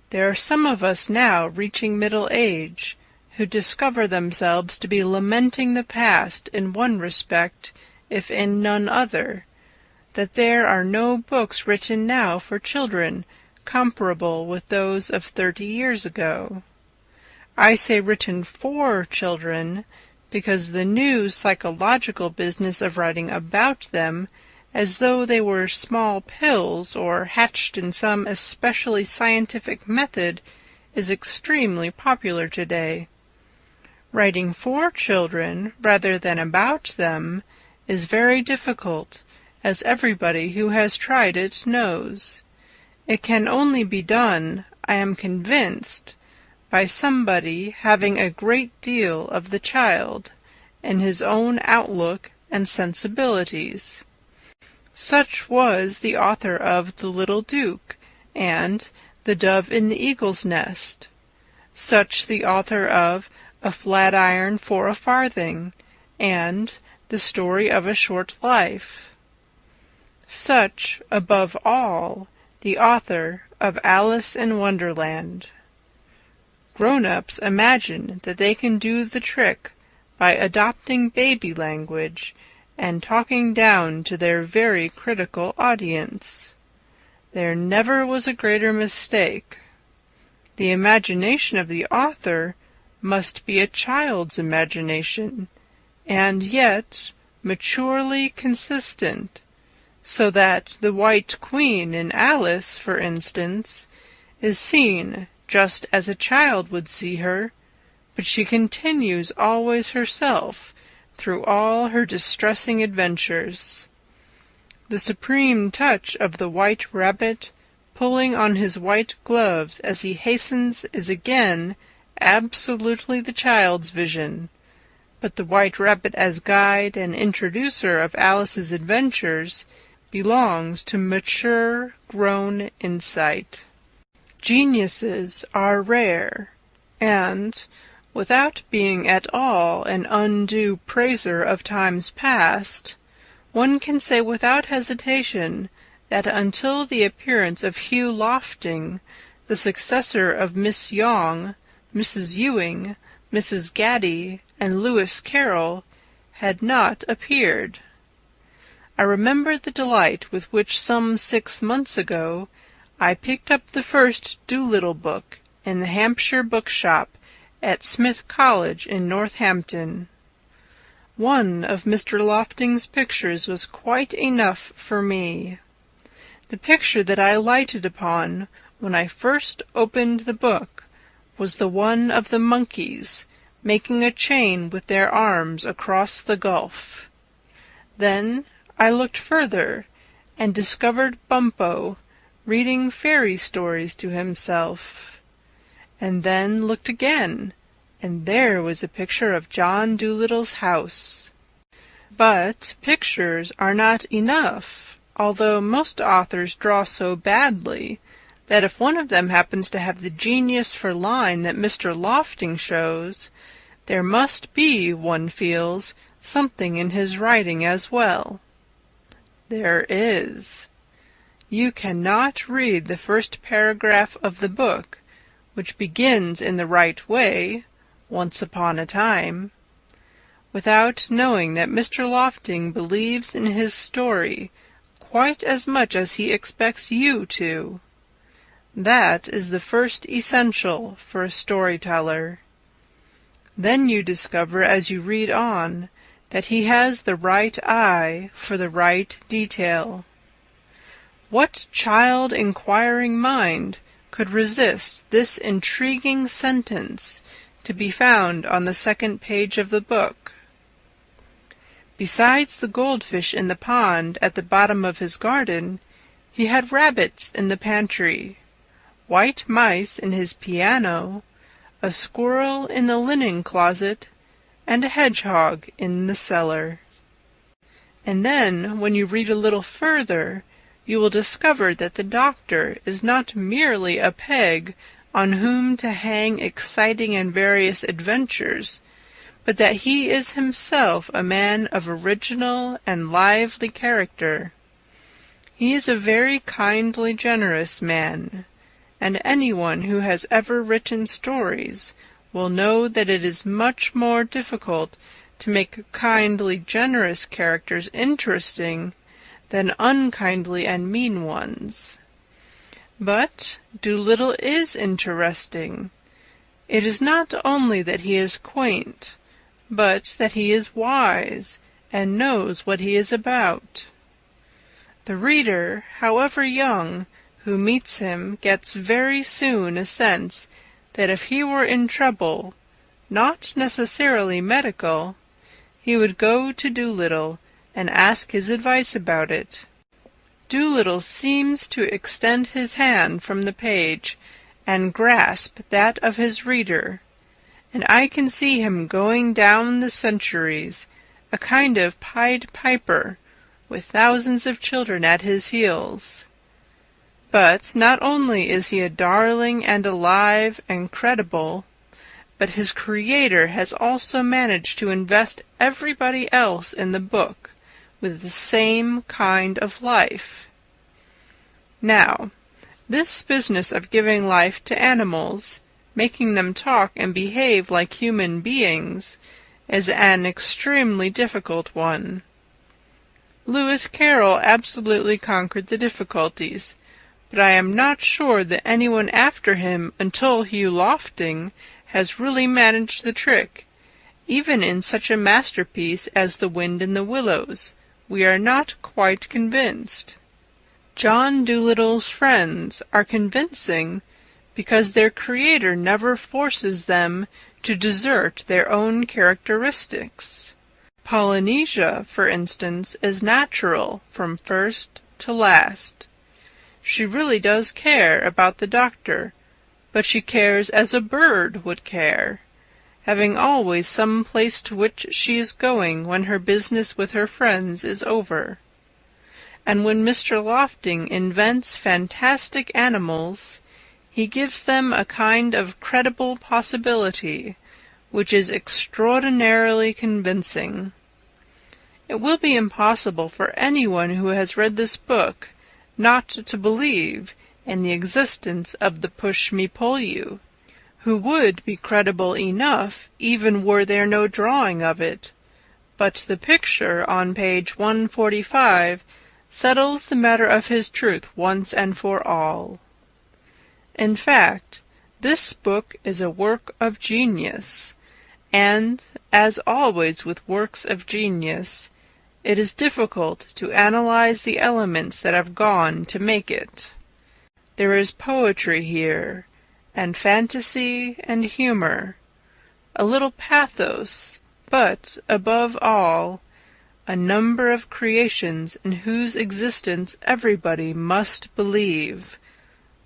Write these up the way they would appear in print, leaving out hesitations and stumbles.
There are some of us now reaching middle age, who discover themselves to be lamenting the past in one respect, if in none other, that there are no books written now for children comparable with those of 30 years ago. I say written for children, because the new psychological business of writing about them, as though they were small pills or hatched in some especially scientific method, is extremely popular today. Writing for children, rather than about them, is very difficult, as everybody who has tried it knows. It can only be done, I am convinced, by somebody having a great deal of the child in his own outlook and sensibilities. Such was the author of The Little Duke and The Dove in the Eagle's Nest. Such the author of A Flatiron for a Farthing and The Story of a Short Life. Such, above all, the author of Alice in Wonderland. Grown-ups imagine that they can do the trick by adopting baby language and talking down to their very critical audience. There never was a greater mistake. The imagination of the author must be a child's imagination, and yet maturely consistent, so that the White Queen in Alice, for instance, is seen just as a child would see her, but she continues always herself through all her distressing adventures. The supreme touch of the White Rabbit pulling on his white gloves as he hastens is again absolutely the child's vision, but the White Rabbit as guide and introducer of Alice's adventures belongs to mature, grown insight. Geniuses are rare, and, without being at all an undue praiser of times past, one can say without hesitation that until the appearance of Hugh Lofting, the successor of Miss Yonge, Mrs. Ewing, Mrs. Gaddy, and Lewis Carroll, had not appeared. I remember the delight with which some 6 months ago I picked up the first Doolittle book in the Hampshire bookshop at Smith College in Northampton. One of Mr. Lofting's pictures was quite enough for me. The picture that I lighted upon when I first opened the book was the one of the monkeys making a chain with their arms across the gulf. Then I looked further and discovered Bumpo reading fairy stories to himself, and then looked again, and there was a picture of John Doolittle's house. But pictures are not enough, although most authors draw so badly that if one of them happens to have the genius for line that Mr. Lofting shows, there must be, one feels, something in his writing as well. There is. You cannot read the first paragraph of the book, which begins in the right way, Once Upon a Time, without knowing that Mr. Lofting believes in his story quite as much as he expects you to. That is the first essential for a storyteller. Then you discover as you read on that he has the right eye for the right detail. What child inquiring mind could resist this intriguing sentence to be found on the second page of the book? Besides the goldfish in the pond at the bottom of his garden, he had rabbits in the pantry, white mice in his piano, a squirrel in the linen closet, and a hedgehog in the cellar. And then, when you read a little further, you will discover that the doctor is not merely a peg on whom to hang exciting and various adventures, but that he is himself a man of original and lively character. He is a very kindly, generous man, and anyone who has ever written stories will know that it is much more difficult to make kindly, generous characters interesting than unkindly and mean ones. But Doolittle is interesting. It is not only that he is quaint, but that he is wise and knows what he is about. The reader, however young, who meets him gets very soon a sense that if he were in trouble, not necessarily medical, he would go to Doolittle and ask his advice about it. Doolittle seems to extend his hand from the page and grasp that of his reader, and I can see him going down the centuries, a kind of Pied Piper, with thousands of children at his heels. But not only is he a darling and alive and credible, but his creator has also managed to invest everybody else in the book with the same kind of life. Now, this business of giving life to animals, making them talk and behave like human beings, is an extremely difficult one. Lewis Carroll absolutely conquered the difficulties, but I am not sure that anyone after him until Hugh Lofting has really managed the trick. Even in such a masterpiece as The Wind in the Willows, we are not quite convinced. John Dolittle's friends are convincing because their creator never forces them to desert their own characteristics. Polynesia, for instance, is natural from first to last. She really does care about the doctor, but she cares as a bird would care, having always some place to which she is going when her business with her friends is over. And when Mr. Lofting invents fantastic animals, he gives them a kind of credible possibility, which is extraordinarily convincing. It will be impossible for anyone who has read this book not to believe in the existence of the Push-me-pull-you, who would be credible enough even were there no drawing of it, but the picture on page 145 settles the matter of his truth once and for all. In fact, this book is a work of genius, and, as always with works of genius, it is difficult to analyze the elements that have gone to make it. There is poetry here, and fantasy and humor, a little pathos, but, above all, a number of creations in whose existence everybody must believe,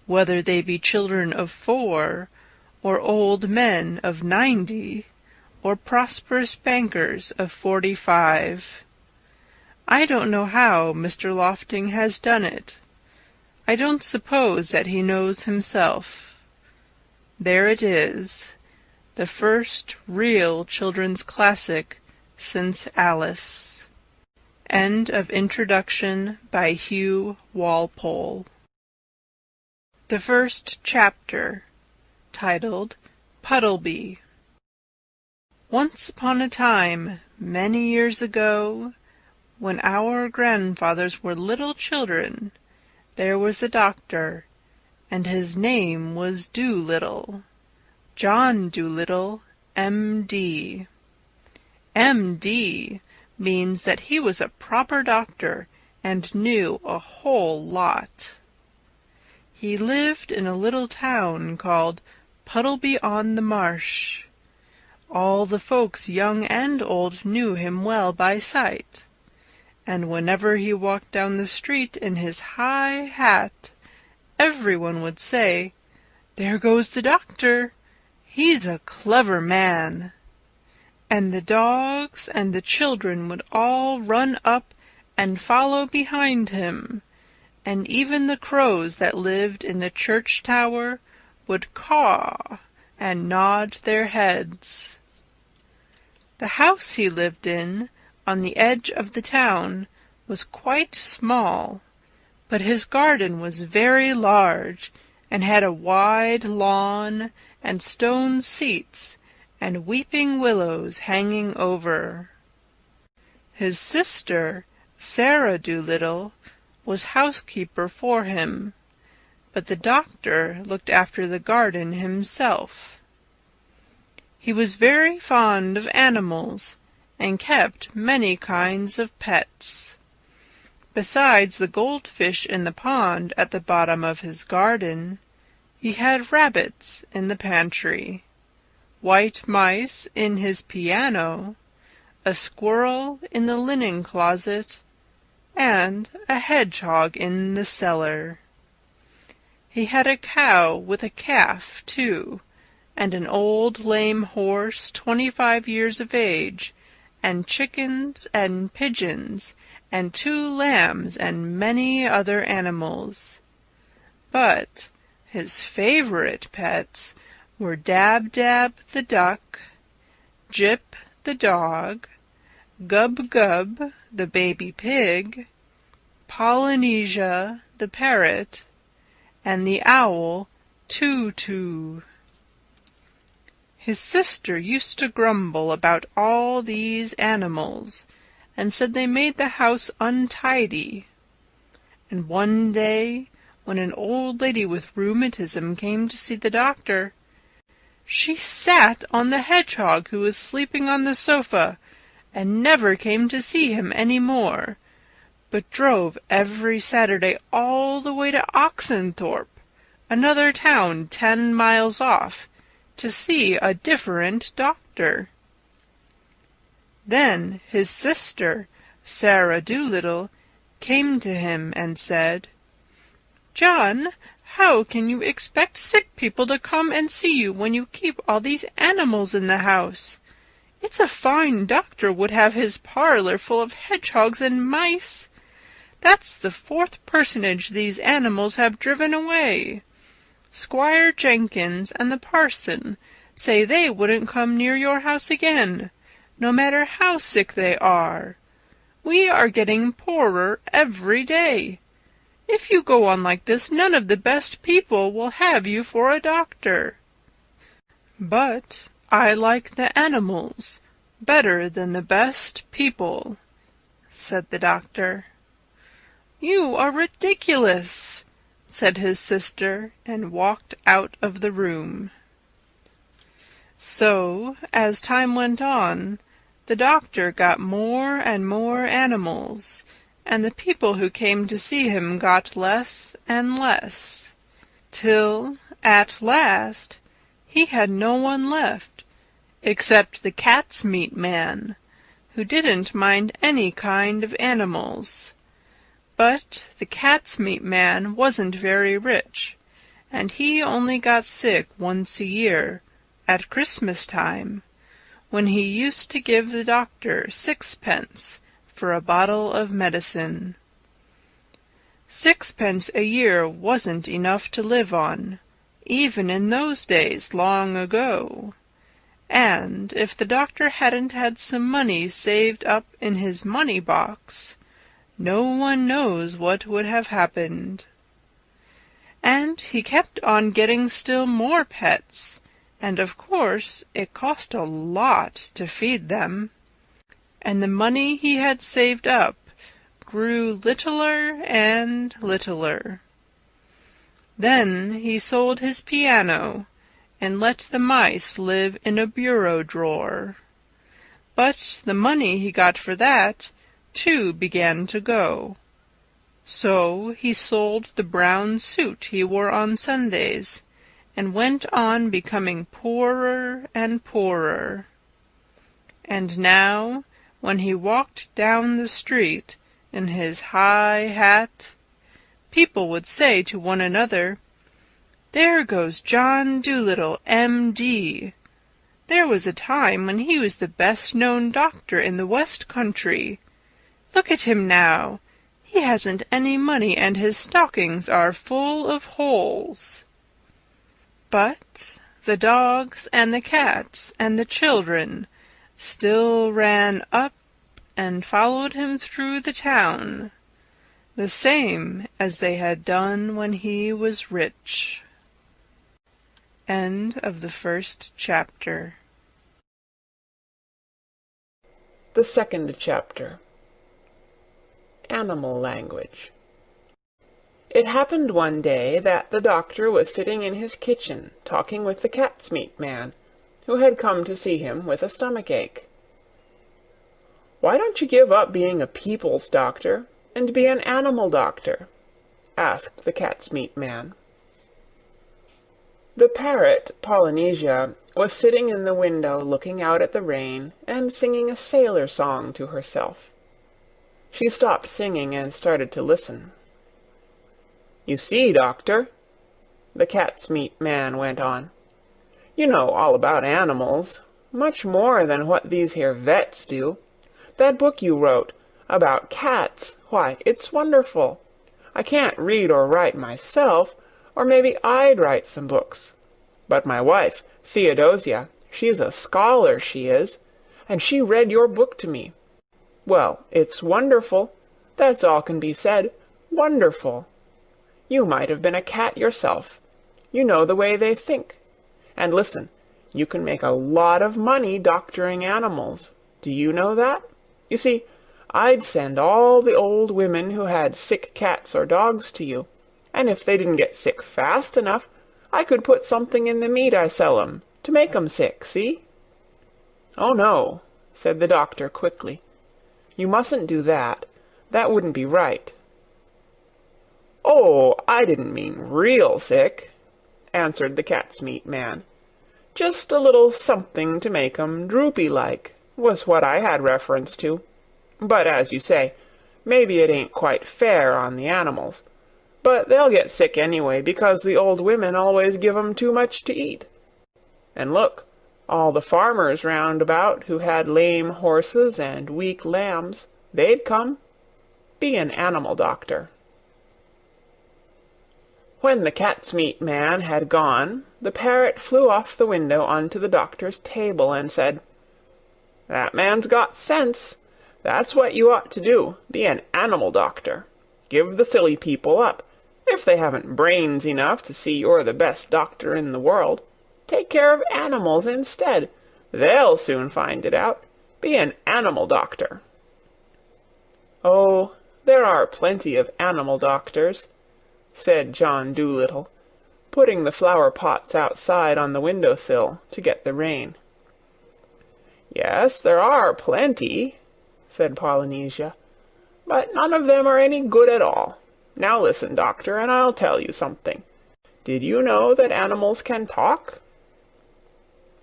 whether they be children of 4, or old men of 90, or prosperous bankers of 45. I don't know how Mr. Lofting has done it. I don't suppose that he knows himself. There it is, the first real children's classic since Alice. End of introduction by Hugh Walpole. The first chapter, titled Puddleby. Once upon a time, many years ago, when our grandfathers were little children, there was a doctor, and his name was Doolittle, John Doolittle, M.D. M.D. means that he was a proper doctor and knew a whole lot. He lived in a little town called Puddleby-on-the-Marsh. All the folks, young and old, knew him well by sight, and whenever he walked down the street in his high hat, everyone would say, "There goes the doctor! He's a clever man!" And the dogs and the children would all run up and follow behind him, and even the crows that lived in the church tower would caw and nod their heads. The house he lived in, on the edge of the town, was quite small, but his garden was very large, and had a wide lawn, and stone seats, and weeping willows hanging over. His sister, Sarah Doolittle, was housekeeper for him, but the doctor looked after the garden himself. He was very fond of animals, and kept many kinds of pets. Besides the goldfish in the pond at the bottom of his garden, he had rabbits in the pantry, white mice in his piano, a squirrel in the linen closet, and a hedgehog in the cellar. He had a cow with a calf, too, and an old lame horse 25 years of age, and chickens and pigeons, and 2 lambs, and many other animals. But his favorite pets were Dab-Dab the duck, Jip the dog, Gub-Gub the baby pig, Polynesia the parrot, and the owl Too-Too. His sister used to grumble about all these animals, and said they made the house untidy. And one day, when an old lady with rheumatism came to see the doctor, she sat on the hedgehog who was sleeping on the sofa, and never came to see him any more, but drove every Saturday all the way to Oxenthorpe, another town 10 miles off, to see a different doctor. Then his sister, Sarah Doolittle, came to him and said, "John, how can you expect sick people to come and see you when you keep all these animals in the house? It's a fine doctor would have his parlor full of hedgehogs and mice. That's the 4th personage these animals have driven away. Squire Jenkins and the parson say they wouldn't come near your house again, no matter how sick they are. We are getting poorer every day. If you go on like this, none of the best people will have you for a doctor." "But I like the animals better than the best people," said the doctor. "You are ridiculous," said his sister, and walked out of the room. So, as time went on, the doctor got more and more animals, and the people who came to see him got less and less, till, at last, he had no one left, except the cat's meat man, who didn't mind any kind of animals. But the cat's meat man wasn't very rich, and he only got sick once a year, at Christmas time, when he used to give the doctor 6 pence for a bottle of medicine. 6 pence a year wasn't enough to live on, even in those days long ago, and if the doctor hadn't had some money saved up in his money-box, no one knows what would have happened. And he kept on getting still more pets, and of course it cost a lot to feed them, and the money he had saved up grew littler and littler. Then he sold his piano, and let the mice live in a bureau drawer. But the money he got for that, too, began to go. So he sold the brown suit he wore on Sundays, and went on becoming poorer and poorer. And now, when he walked down the street in his high hat, people would say to one another, "There goes John Doolittle, M.D. There was a time when he was the best-known doctor in the West Country. Look at him now. He hasn't any money, and his stockings are full of holes." But the dogs and the cats and the children still ran up and followed him through the town, the same as they had done when he was rich. End of the first chapter. The second chapter. Animal language. It happened one day that the doctor was sitting in his kitchen talking with the cat's meat man, who had come to see him with a stomach-ache. "Why don't you give up being a people's doctor and be an animal doctor?" asked the cat's meat man. The parrot, Polynesia, was sitting in the window looking out at the rain and singing a sailor song to herself. She stopped singing and started to listen. "You see, doctor," the cat's meat man went on, "you know all about animals, much more than what these here vets do. That book you wrote about cats, why, it's wonderful. I can't read or write myself, or maybe I'd write some books. But my wife, Theodosia, she's a scholar, she is, and she read your book to me. Well, it's wonderful. That's all can be said. Wonderful. You might have been a cat yourself. You know the way they think. And listen, you can make a lot of money doctoring animals. Do you know that? You see, I'd send all the old women who had sick cats or dogs to you, and if they didn't get sick fast enough, I could put something in the meat I sell 'em to make 'em sick, see?" "Oh, no," said the doctor quickly. "You mustn't do that. That wouldn't be right." "Oh, I didn't mean real sick," answered the cat's meat man. "Just a little something to make 'em droopy-like, was what I had reference to. But as you say, maybe it ain't quite fair on the animals. But they'll get sick anyway, because the old women always give 'em too much to eat. And look, all the farmers round about who had lame horses and weak lambs, they'd come. Be an animal doctor." When the cat's meat man had gone, the parrot flew off the window onto the doctor's table and said, "That man's got sense. That's what you ought to do, be an animal doctor. Give the silly people up. If they haven't brains enough to see you're the best doctor in the world, take care of animals instead. They'll soon find it out. Be an animal doctor." "Oh, there are plenty of animal doctors," said John Dolittle, putting the flower-pots outside on the window-sill to get the rain. "Yes, there are plenty," said Polynesia, "but none of them are any good at all. Now listen, doctor, and I'll tell you something. Did you know that animals can talk?"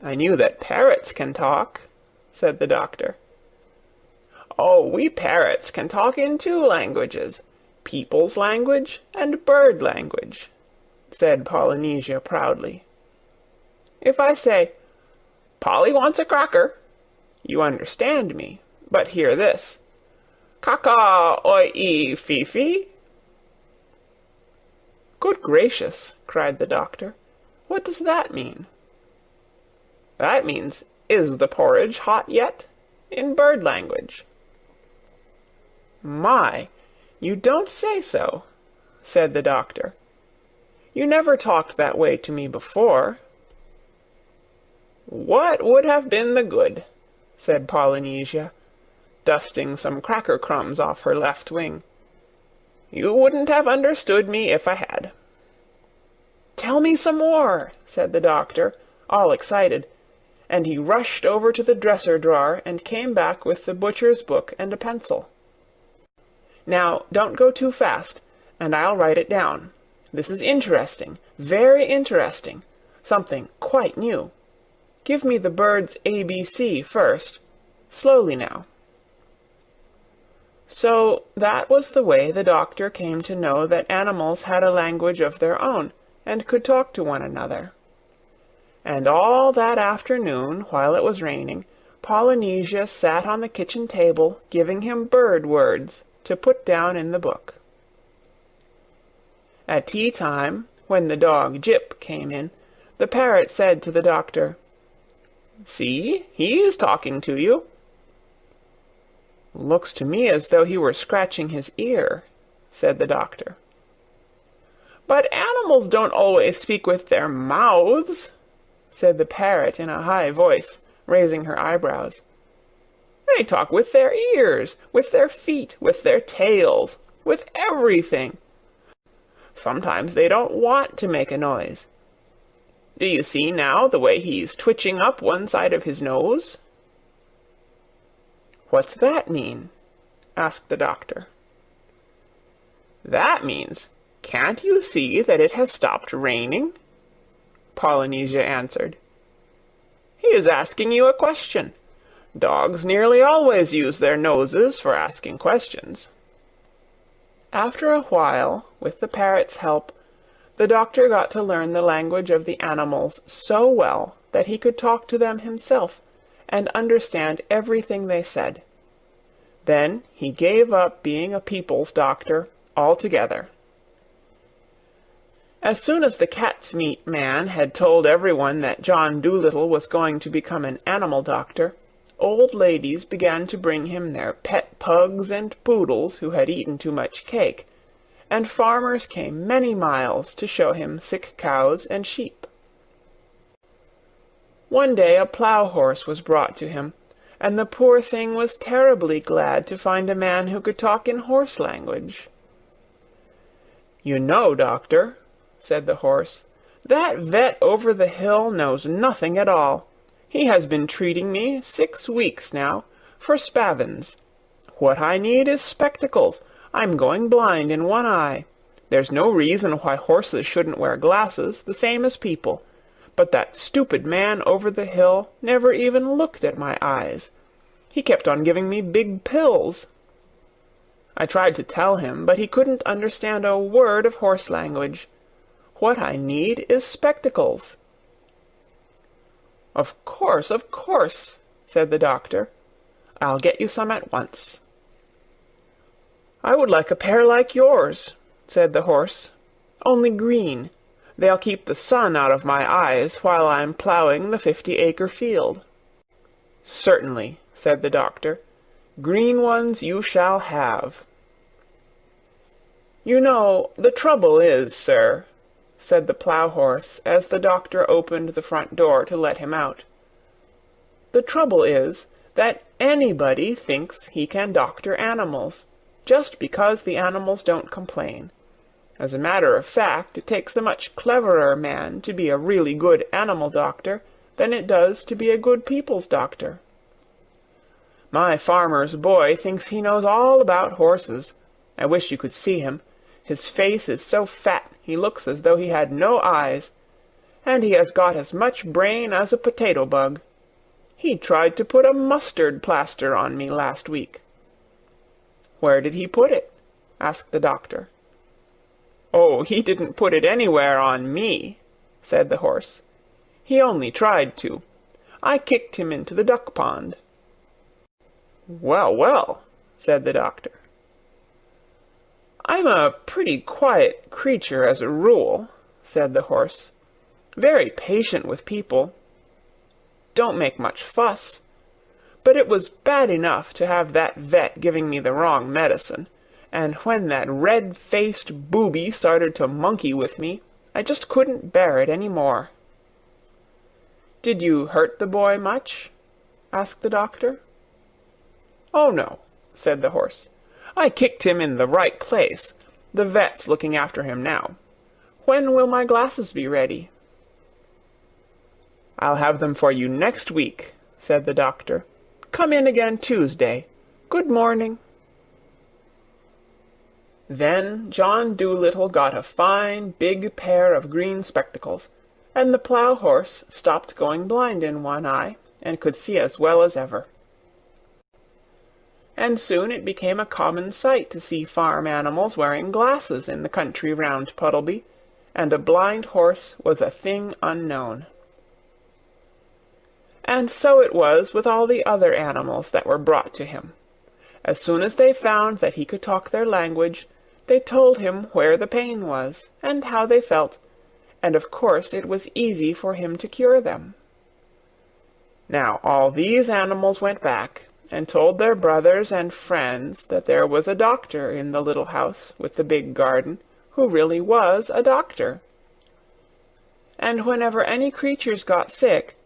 "I knew that parrots can talk," said the doctor. "Oh, we parrots can talk in two languages, people's language and bird language," said Polynesia proudly. "If I say, 'Polly wants a cracker,' you understand me, but hear this, 'Caca oi Fifi.'" "Good gracious," cried the doctor, "what does that mean?" "That means, 'Is the porridge hot yet?' in bird language." "My, you don't say so," said the doctor. "You never talked that way to me before." "What would have been the good?" said Polynesia, dusting some cracker crumbs off her left wing. "You wouldn't have understood me if I had." "Tell me some more," said the doctor, all excited, and he rushed over to the dresser drawer and came back with the butcher's book and a pencil. "Now, don't go too fast, and I'll write it down. This is interesting, very interesting, something quite new. Give me the bird's ABC first. Slowly now." So that was the way the doctor came to know that animals had a language of their own, and could talk to one another. And all that afternoon, while it was raining, Polynesia sat on the kitchen table giving him bird words to put down in the book. At tea-time, when the dog Jip came in, the parrot said to the doctor, "See, he's talking to you." "Looks to me as though he were scratching his ear," said the doctor. "But animals don't always speak with their mouths," said the parrot in a high voice, raising her eyebrows. "They talk with their ears, with their feet, with their tails, with everything. Sometimes they don't want to make a noise. Do you see now the way he's twitching up one side of his nose?" "What's that mean?" asked the doctor. "That means, can't you see that it has stopped raining?" Polynesia answered. "He is asking you a question. Dogs nearly always use their noses for asking questions." After a while, with the parrot's help, the doctor got to learn the language of the animals so well that he could talk to them himself and understand everything they said. Then he gave up being a people's doctor altogether. As soon as the cat's meat man had told everyone that John Dolittle was going to become an animal doctor, old ladies began to bring him their pet pugs and poodles who had eaten too much cake, and farmers came many miles to show him sick cows and sheep. One day a plough-horse was brought to him, and the poor thing was terribly glad to find a man who could talk in horse language. "You know, doctor," said the horse, "that vet over the hill knows nothing at all. He has been treating me 6 weeks now for spavins. What I need is spectacles. I'm going blind in one eye. There's no reason why horses shouldn't wear glasses, the same as people. But that stupid man over the hill never even looked at my eyes. He kept on giving me big pills. I tried to tell him, but he couldn't understand a word of horse language. What I need is spectacles." Of course, said the doctor. "I'll get you some at once." "I would like a pair like yours," said the horse, "only green. They'll keep the sun out of my eyes while I'm ploughing the 50-acre field." "Certainly," said the doctor. "Green ones you shall have." "You know, the trouble is, sir," said the plough-horse as the doctor opened the front door to let him out. "The trouble is that anybody thinks he can doctor animals, just because the animals don't complain. As a matter of fact, it takes a much cleverer man to be a really good animal doctor than it does to be a good people's doctor. My farmer's boy thinks he knows all about horses. I wish you could see him. His face is so fat he looks as though he had no eyes, and he has got as much brain as a potato bug. He tried to put a mustard plaster on me last week." "Where did he put it?" asked the doctor. "Oh, he didn't put it anywhere on me," said the horse. "He only tried to. I kicked him into the duck pond." "Well, well," said the doctor. "I'm a pretty quiet creature as a rule," said the horse. "Very patient with people. Don't make much fuss. But it was bad enough to have that vet giving me the wrong medicine, and when that red-faced booby started to monkey with me, I just couldn't bear it any more." "Did you hurt the boy much?" asked the doctor. "Oh, no," said the horse. "I kicked him in the right place. The vet's looking after him now. When will my glasses be ready?" "I'll have them for you next week," said the doctor. "Come in again Tuesday. Good morning." Then John Dolittle got a fine big pair of green spectacles, and the plough-horse stopped going blind in one eye, and could see as well as ever. And soon it became a common sight to see farm animals wearing glasses in the country round Puddleby, and a blind horse was a thing unknown. And so it was with all the other animals that were brought to him. As soon as they found that he could talk their language, they told him where the pain was, and how they felt, and of course it was easy for him to cure them. Now all these animals went back, and told their brothers and friends that there was a doctor in the little house with the big garden, who really was a doctor. And whenever any creatures got sick,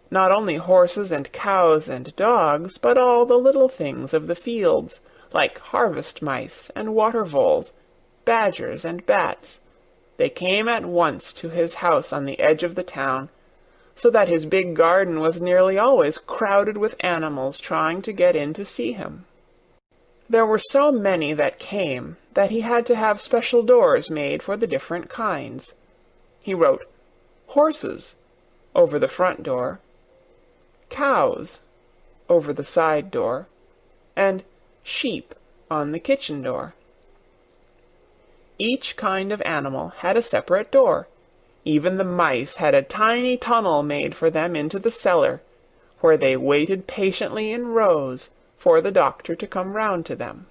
not only horses and cows and dogs, but all the little things of the fields, like harvest mice and water voles, badgers and bats, they came at once to his house on the edge of the town, so that his big garden was nearly always crowded with animals trying to get in to see him. There were so many that came that he had to have special doors made for the different kinds. He wrote horses over the front door, cows over the side door, and sheep on the kitchen door. Each kind of animal had a separate door. Even the mice had a tiny tunnel made for them into the cellar, where they waited patiently in rows for the doctor to come round to them.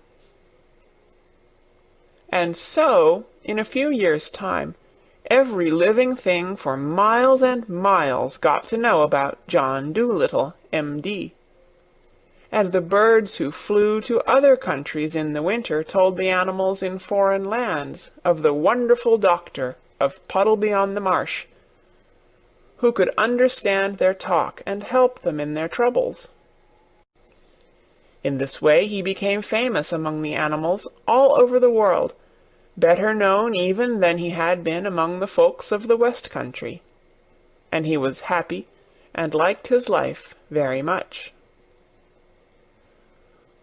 And so, in a few years' time, every living thing for miles and miles got to know about John Dolittle, M.D. And the birds who flew to other countries in the winter told the animals in foreign lands of the wonderful doctor of Puddleby-on-the-Marsh, who could understand their talk and help them in their troubles. In this way he became famous among the animals all over the world, better known even than he had been among the folks of the West Country, and he was happy and liked his life very much.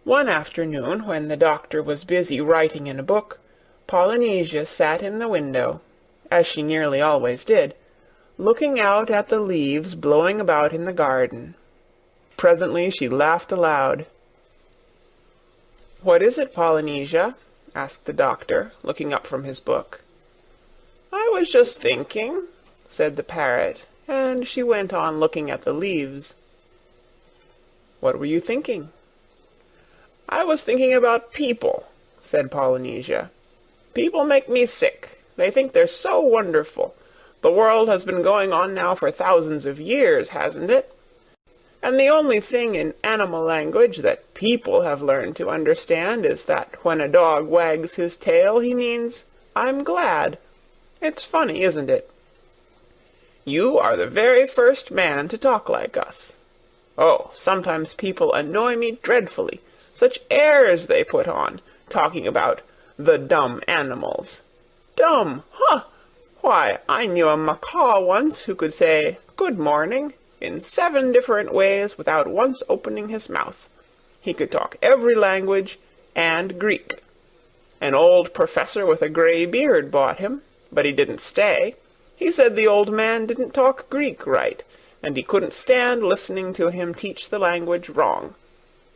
One afternoon, when the doctor was busy writing in a book, Polynesia sat in the window, as she nearly always did, looking out at the leaves blowing about in the garden. Presently she laughed aloud. "What is it, Polynesia?" asked the doctor, looking up from his book. "I was just thinking," said the parrot, and she went on looking at the leaves. "What were you thinking?" "I was thinking about people," said Polynesia. "People make me sick. They think they're so wonderful. The world has been going on now for thousands of years, hasn't it? And the only thing in animal language that people have learned to understand is that when a dog wags his tail, he means, 'I'm glad.' It's funny, isn't it? You are the very first man to talk like us. Oh, sometimes people annoy me dreadfully. Such airs they put on, talking about the dumb animals. Dumb, huh? Why, I knew a macaw once who could say 'Good morning' in 7 different ways without once opening his mouth. He could talk every language, and Greek. An old professor with a gray beard bought him, but he didn't stay. He said the old man didn't talk Greek right, and he couldn't stand listening to him teach the language wrong.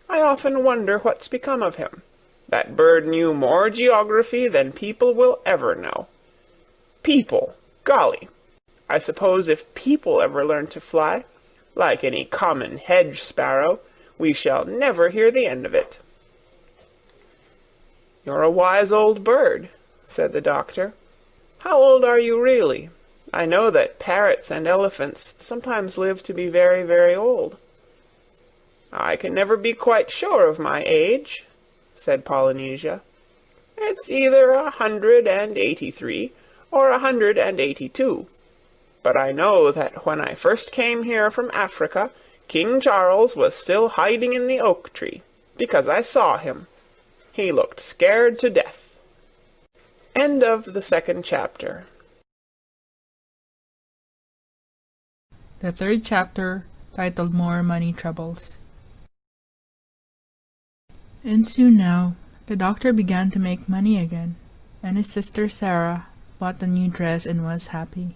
I often wonder what's become of him. That bird knew more geography than people will ever know. People, golly! I suppose if people ever learn to fly, like any common hedge sparrow, we shall never hear the end of it." "You're a wise old bird," said the doctor. "How old are you really? I know that parrots and elephants sometimes live to be very, very old." "I can never be quite sure of my age," said Polynesia. "It's either 183 or 182. But I know that when I first came here from Africa, King Charles was still hiding in the oak tree, because I saw him. He looked scared to death." End of the 2nd chapter. The 3rd chapter, titled More Money Troubles. And soon now, the doctor began to make money again, and his sister Sarah bought a new dress and was happy.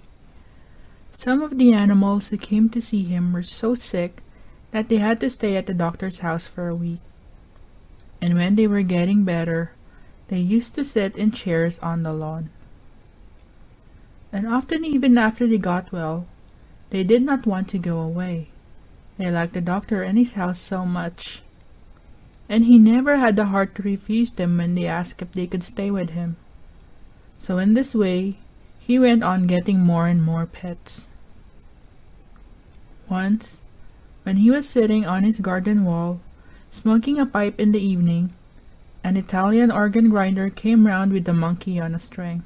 Some of the animals who came to see him were so sick that they had to stay at the doctor's house for a week. And when they were getting better, they used to sit in chairs on the lawn. And often, even after they got well, they did not want to go away. They liked the doctor and his house so much. And he never had the heart to refuse them when they asked if they could stay with him. So in this way, he went on getting more and more pets. Once, when he was sitting on his garden wall, smoking a pipe in the evening, an Italian organ grinder came round with a monkey on a string.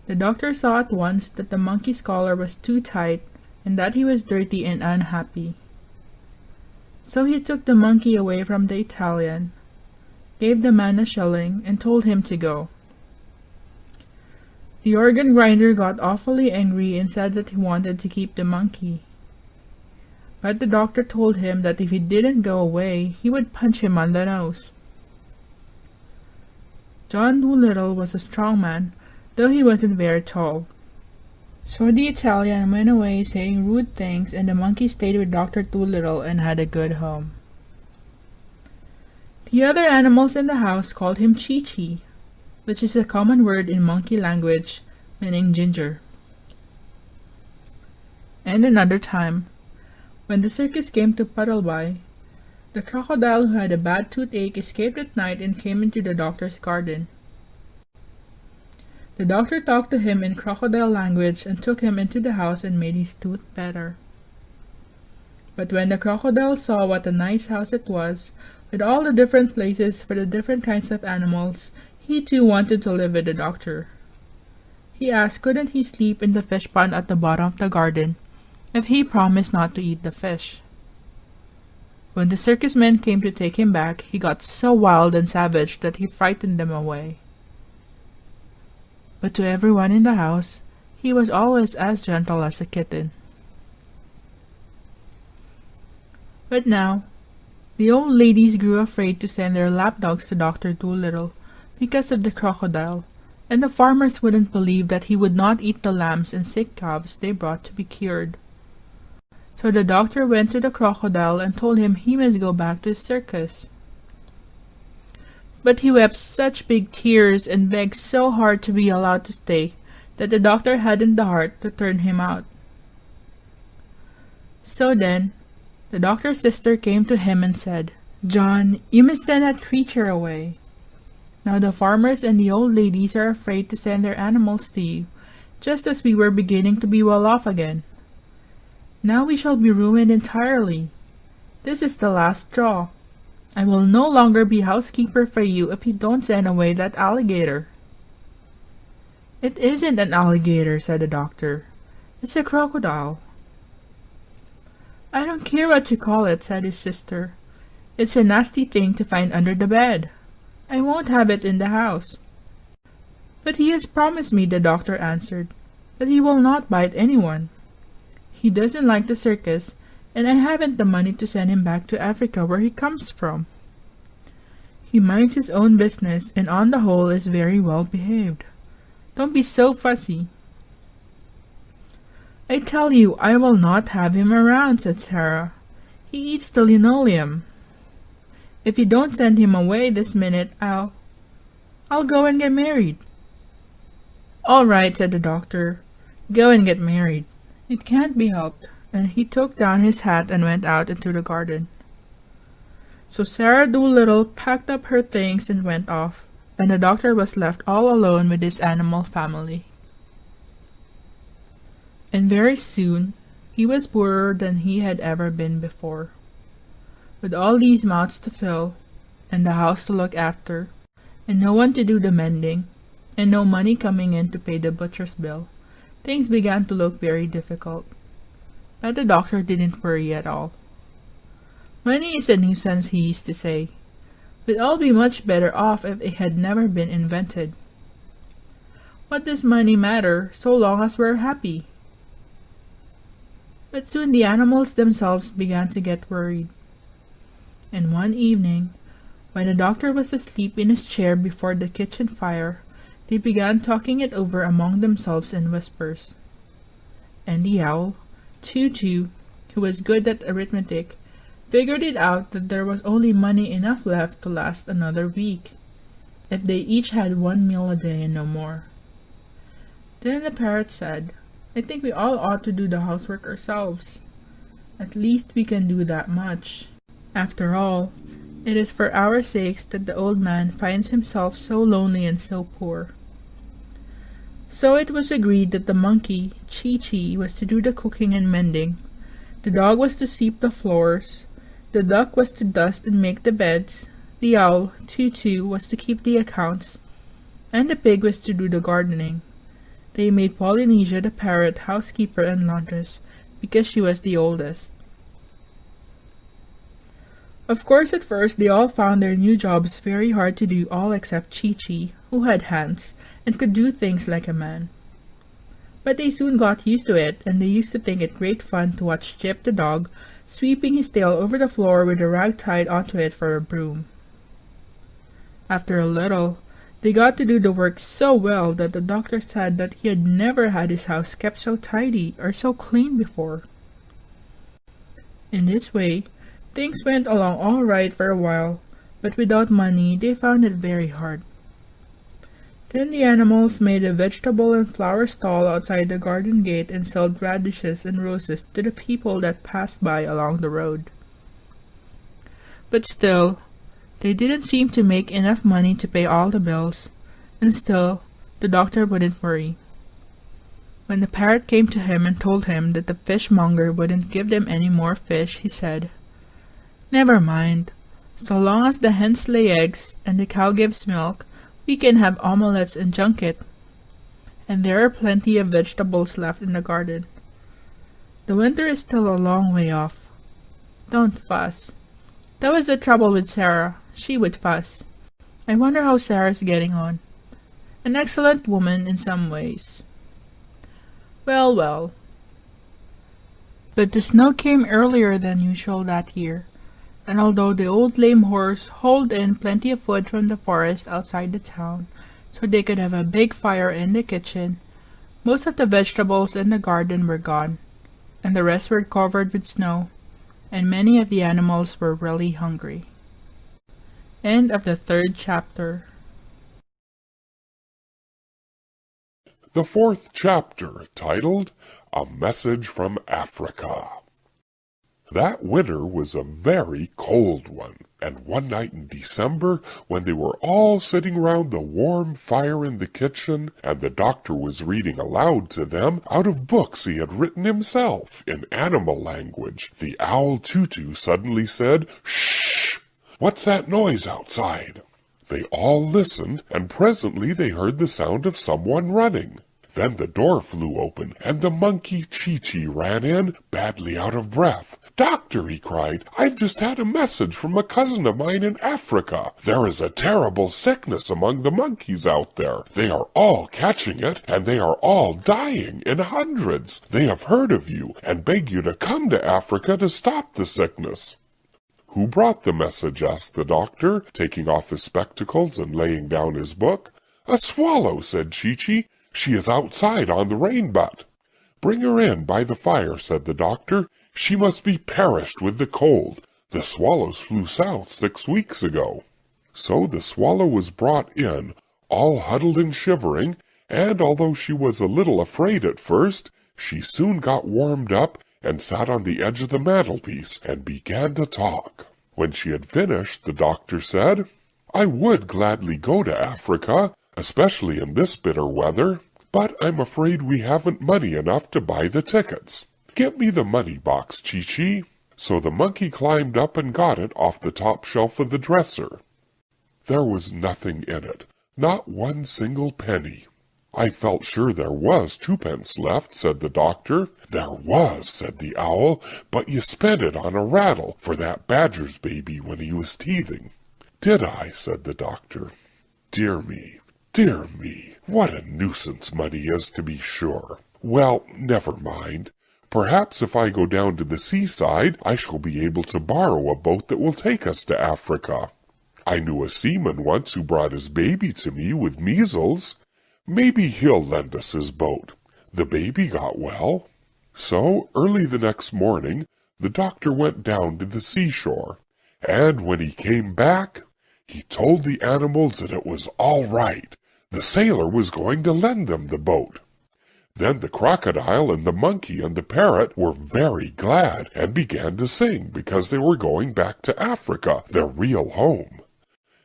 The doctor saw at once that the monkey's collar was too tight and that he was dirty and unhappy. So he took the monkey away from the Italian, gave the man a shilling, and told him to go. The organ grinder got awfully angry and said that he wanted to keep the monkey. But the doctor told him that if he didn't go away, he would punch him on the nose. John Dolittle was a strong man, though he wasn't very tall. So the Italian went away saying rude things, and the monkey stayed with Dr. Dolittle and had a good home. The other animals in the house called him Chi-Chi, which is a common word in monkey language, meaning ginger. And another time, when the circus came to Puddleby, the crocodile who had a bad toothache escaped at night and came into the doctor's garden. The doctor talked to him in crocodile language and took him into the house and made his tooth better. But when the crocodile saw what a nice house it was, with all the different places for the different kinds of animals, he too wanted to live with the doctor. He asked couldn't he sleep in the fish pond at the bottom of the garden, if he promised not to eat the fish. When the circus men came to take him back, he got so wild and savage that he frightened them away. But to everyone in the house, he was always as gentle as a kitten. But now, the old ladies grew afraid to send their lapdogs to Dr. Dolittle because of the crocodile, and the farmers wouldn't believe that he would not eat the lambs and sick calves they brought to be cured. So the doctor went to the crocodile and told him he must go back to his circus. But he wept such big tears and begged so hard to be allowed to stay that the doctor hadn't the heart to turn him out. So then, the doctor's sister came to him and said, "John, you must send that creature away. Now the farmers and the old ladies are afraid to send their animals to you, just as we were beginning to be well off again. Now we shall be ruined entirely. This is the last straw. I will no longer be housekeeper for you if you don't send away that alligator." "It isn't an alligator," said the doctor. "It's a crocodile." "I don't care what you call it," said his sister. "It's a nasty thing to find under the bed. I won't have it in the house." "But he has promised me," the doctor answered, "that he will not bite anyone. He doesn't like the circus, and I haven't the money to send him back to Africa where he comes from. He minds his own business and on the whole is very well behaved. Don't be so fussy." "I tell you I will not have him around," said Sarah. "He eats the linoleum. If you don't send him away this minute, I'll go and get married." "All right," said the doctor. "Go and get married. It can't be helped." And he took down his hat and went out into the garden. So Sarah Dolittle packed up her things and went off, and the doctor was left all alone with his animal family. And very soon he was poorer than he had ever been before. With all these mouths to fill, and the house to look after, and no one to do the mending, and no money coming in to pay the butcher's bill, things began to look very difficult. But the doctor didn't worry at all. "Money is a nuisance," he used to say. "We'd all be much better off if it had never been invented. What does money matter so long as we're happy?" But soon the animals themselves began to get worried. And one evening, when the doctor was asleep in his chair before the kitchen fire, they began talking it over among themselves in whispers. And the owl, Choo-Choo, who was good at arithmetic, figured it out that there was only money enough left to last another week, if they each had 1 meal a day and no more. Then the parrot said, "I think we all ought to do the housework ourselves. At least we can do that much. After all, it is for our sakes that the old man finds himself so lonely and so poor." So it was agreed that the monkey, Chi-Chi, was to do the cooking and mending, the dog was to sweep the floors, the duck was to dust and make the beds, the owl, Choo-Choo, was to keep the accounts, and the pig was to do the gardening, They made Polynesia the parrot housekeeper and laundress, because she was the oldest. Of course, at first they all found their new jobs very hard to do, all except Chi-Chi, who had hands and could do things like a man. But they soon got used to it, and they used to think it great fun to watch Chip the dog sweeping his tail over the floor with a rag tied onto it for a broom. After a little, they got to do the work so well that the doctor said that he had never had his house kept so tidy or so clean before. In this way, things went along all right for a while, but without money they found it very hard. Then the animals made a vegetable and flower stall outside the garden gate and sold radishes and roses to the people that passed by along the road. But still, they didn't seem to make enough money to pay all the bills, and still, the doctor wouldn't worry. When the parrot came to him and told him that the fishmonger wouldn't give them any more fish, he said, "Never mind. So long as the hens lay eggs and the cow gives milk, we can have omelettes and junket. And there are plenty of vegetables left in the garden. The winter is still a long way off. Don't fuss." That was the trouble with Sarah. She would fuss. I wonder how Sarah's getting on. An excellent woman in some ways. Well, well. But the snow came earlier than usual that year, and although the old lame horse hauled in plenty of wood from the forest outside the town, so they could have a big fire in the kitchen, most of the vegetables in the garden were gone, and the rest were covered with snow, and many of the animals were really hungry. End of the 3rd chapter. The 4th chapter, titled A Message from Africa. That winter was a very cold one, and one night in December, when they were all sitting round the warm fire in the kitchen, and the doctor was reading aloud to them out of books he had written himself in animal language, the owl Tutu suddenly said, "Shh! What's that noise outside?" They all listened, and presently they heard the sound of someone running. Then the door flew open, and the monkey Chi-Chi ran in, badly out of breath. "Doctor," he cried, "I've just had a message from a cousin of mine in Africa. There is a terrible sickness among the monkeys out there. They are all catching it, and they are all dying in hundreds. They have heard of you, and beg you to come to Africa to stop the sickness." "Who brought the message?" asked the doctor, taking off his spectacles and laying down his book. "A swallow," said Chi-Chi. "She is outside on the rain butt." "Bring her in by the fire," said the doctor. "She must be perished with the cold. The swallows flew south 6 weeks ago." So the swallow was brought in, all huddled and shivering, and although she was a little afraid at first, she soon got warmed up and sat on the edge of the mantelpiece and began to talk. When she had finished, the doctor said, "I would gladly go to Africa, especially in this bitter weather, but I'm afraid we haven't money enough to buy the tickets. Get me the money box, Chi-Chi." So the monkey climbed up and got it off the top shelf of the dresser. There was nothing in it, not one single penny. "I felt sure there was 2 pence left," said the doctor. "There was," said the owl, "but you spent it on a rattle for that badger's baby when he was teething." "Did I?" said the doctor. Dear me, what a nuisance money is, to be sure. Well, never mind. Perhaps if I go down to the seaside, I shall be able to borrow a boat that will take us to Africa. I knew a seaman once who brought his baby to me with measles. Maybe he'll lend us his boat. The baby got well." So, early the next morning, the doctor went down to the seashore, and when he came back, he told the animals that it was all right. The sailor was going to lend them the boat. Then the crocodile and the monkey and the parrot were very glad and began to sing because they were going back to Africa, their real home.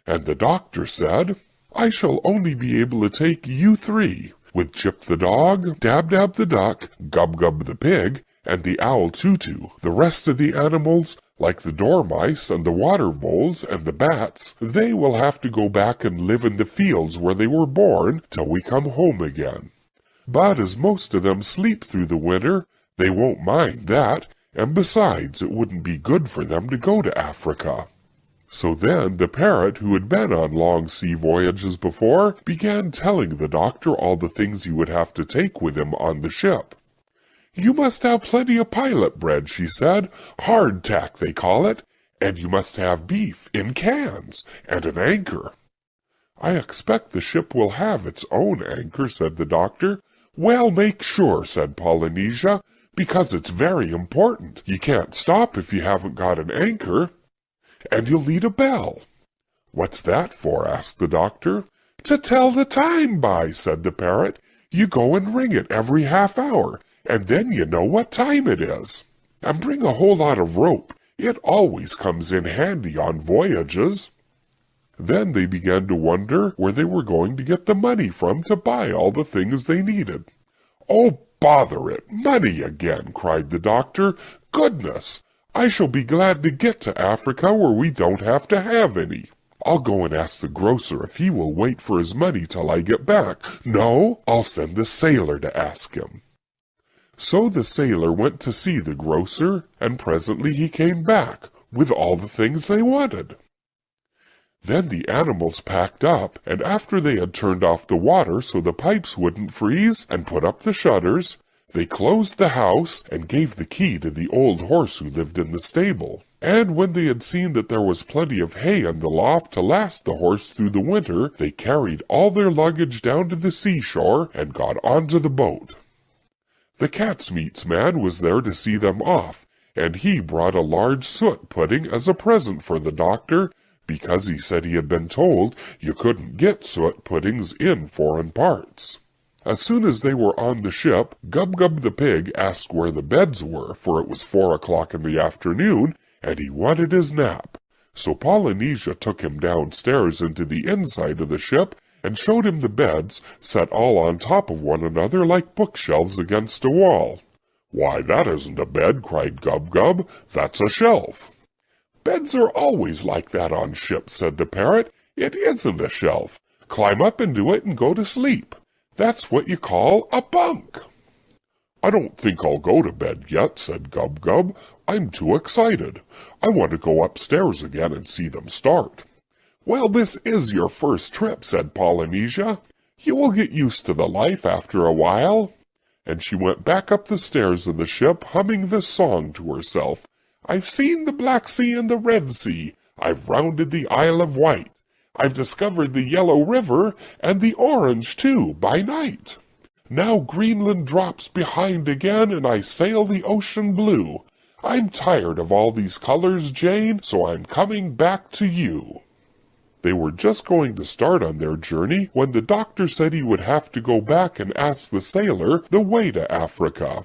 And the doctor said, "I shall only be able to take you 3, with Chip the dog, Dab Dab the duck, Gub Gub the pig, and the owl Tutu. The rest of the animals, like the dormice and the water voles and the bats, they will have to go back and live in the fields where they were born till we come home again. But as most of them sleep through the winter, they won't mind that, and besides, it wouldn't be good for them to go to Africa. So then the parrot, who had been on long sea voyages before, began telling the doctor all the things he would have to take with him on the ship. "You must have plenty of pilot bread," she said, "hardtack they call it, and you must have beef in cans, and an anchor." "I expect the ship will have its own anchor," said the doctor. "Well, make sure," said Polynesia, "because it's very important. You can't stop if you haven't got an anchor. And you'll need a bell." "What's that for?" asked the doctor. "To tell the time by," said the parrot. "You go and ring it every half-hour, and then you know what time it is. And bring a whole lot of rope. It always comes in handy on voyages." Then they began to wonder where they were going to get the money from to buy all the things they needed. "Oh, bother it! Money again!" cried the doctor. "Goodness! I shall be glad to get to Africa where we don't have to have any. I'll go and ask the grocer if he will wait for his money till I get back. No, I'll send the sailor to ask him." So the sailor went to see the grocer, and presently he came back with all the things they wanted. Then the animals packed up, and after they had turned off the water so the pipes wouldn't freeze, and put up the shutters, they closed the house and gave the key to the old horse who lived in the stable. And when they had seen that there was plenty of hay in the loft to last the horse through the winter, they carried all their luggage down to the seashore and got onto the boat. The cat's meats man was there to see them off, and he brought a large suet pudding as a present for the doctor, because he said he had been told you couldn't get suet puddings in foreign parts. As soon as they were on the ship, Gub-Gub the pig asked where the beds were, for it was 4 o'clock in the afternoon, and he wanted his nap. So Polynesia took him downstairs into the inside of the ship, and showed him the beds, set all on top of one another like bookshelves against a wall. "Why, that isn't a bed," cried Gub-Gub. "That's a shelf." "Beds are always like that on ships," said the parrot. "It isn't a shelf. Climb up into it and go to sleep. That's what you call a bunk." "I don't think I'll go to bed yet," said Gub-Gub. "I'm too excited. I want to go upstairs again and see them start." "Well, this is your first trip," said Polynesia. "You will get used to the life after a while." And she went back up the stairs of the ship, humming this song to herself. "I've seen the Black Sea and the Red Sea. I've rounded the Isle of Wight. I've discovered the Yellow River, and the Orange, too, by night. Now Greenland drops behind again, and I sail the ocean blue. I'm tired of all these colors, Jane, so I'm coming back to you." They were just going to start on their journey when the doctor said he would have to go back and ask the sailor the way to Africa.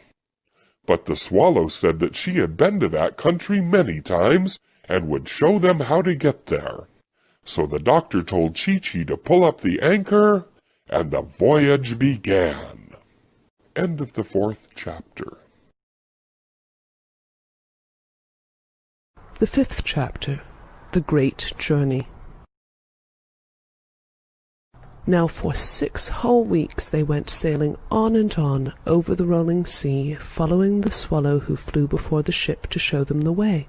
But the swallow said that she had been to that country many times, and would show them how to get there. So the doctor told Chee-Chee to pull up the anchor, and the voyage began. End of the 4th chapter. The 5th chapter, The Great Journey. Now for 6 whole weeks they went sailing on and on over the rolling sea, following the swallow who flew before the ship to show them the way.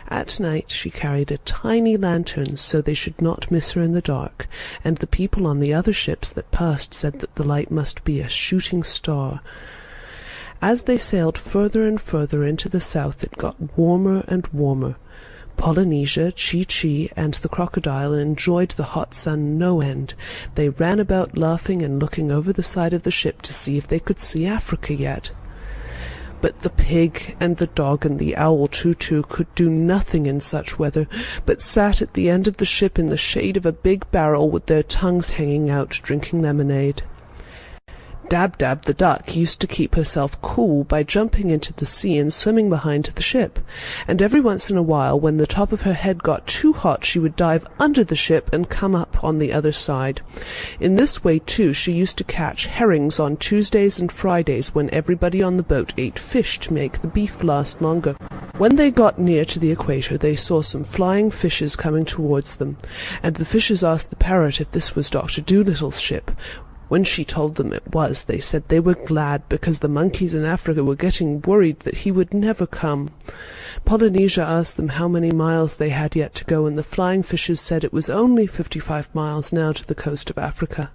At night she carried a tiny lantern so they should not miss her in the dark, and the people on the other ships that passed said that the light must be a shooting star. As they sailed further and further into the south it got warmer and warmer. Polynesia, Chee-Chee, and the crocodile enjoyed the hot sun no end. They ran about laughing and looking over the side of the ship to see if they could see Africa yet. But the pig and the dog and the owl Tutu could do nothing in such weather, but sat at the end of the ship in the shade of a big barrel with their tongues hanging out, drinking lemonade. Dab-Dab the duck used to keep herself cool by jumping into the sea and swimming behind the ship, and every once in a while, when the top of her head got too hot, she would dive under the ship and come up on the other side. In this way, too, she used to catch herrings on Tuesdays and Fridays when everybody on the boat ate fish to make the beef last longer. When they got near to the equator, they saw some flying fishes coming towards them, and the fishes asked the parrot if this was Dr. Dolittle's ship. When she told them it was, they said they were glad, because the monkeys in Africa were getting worried that he would never come. Polynesia asked them how many miles they had yet to go, and the flying fishes said it was only 55 miles now to the coast of Africa.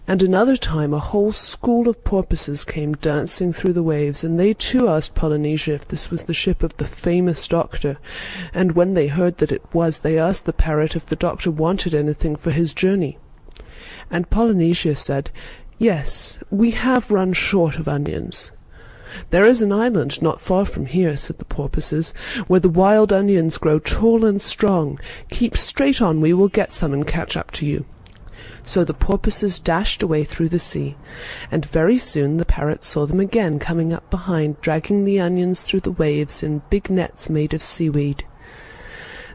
And another time a whole school of porpoises came dancing through the waves, and they too asked Polynesia if this was the ship of the famous doctor, and when they heard that it was, they asked the parrot if the doctor wanted anything for his journey. And Polynesia said, "Yes, we have run short of onions." "There is an island not far from here," said the porpoises, "where the wild onions grow tall and strong. Keep straight on, we will get some and catch up to you." So the porpoises dashed away through the sea, and very soon the parrot saw them again coming up behind, dragging the onions through the waves in big nets made of seaweed.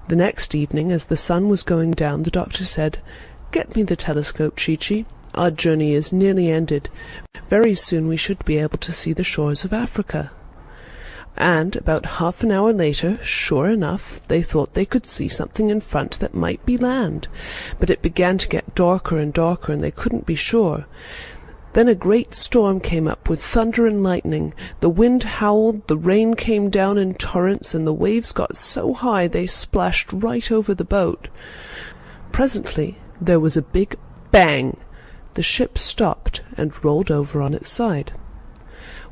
The next evening, as the sun was going down, the doctor said, "Get me the telescope, Chi-Chi. Our journey is nearly ended. Very soon we should be able to see the shores of Africa." And about half an hour later, sure enough, they thought they could see something in front that might be land, but it began to get darker and darker, and they couldn't be sure. Then a great storm came up with thunder and lightning. The wind howled, the rain came down in torrents, and the waves got so high they splashed right over the boat. Presently there was a big bang. The ship stopped and rolled over on its side.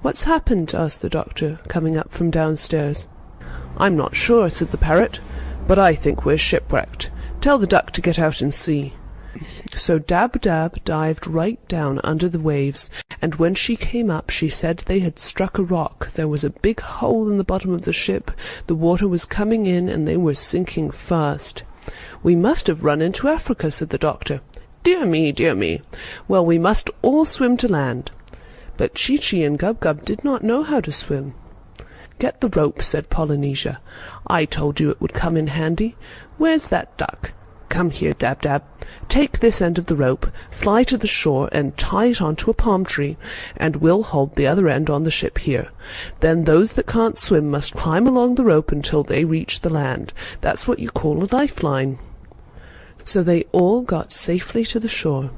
"What's happened?" asked the doctor, coming up from downstairs. "I'm not sure," said the parrot, "but I think we're shipwrecked. Tell the duck to get out and see." So Dab-Dab dived right down under the waves, and when she came up she said they had struck a rock. There was a big hole in the bottom of the ship, the water was coming in, and they were sinking fast. "We must have run into Africa," said the doctor. "Dear me, dear me. Well, we must all swim to land." But Chi-Chi and Gub-Gub did not know how to swim. "Get the rope," said Polynesia. "I told you it would come in handy. Where's that duck? Come here, Dab-Dab. Take this end of the rope, fly to the shore, and tie it onto a palm tree, and we'll hold the other end on the ship here. Then those that can't swim must climb along the rope until they reach the land. That's what you call a lifeline." So they all got safely to the shore,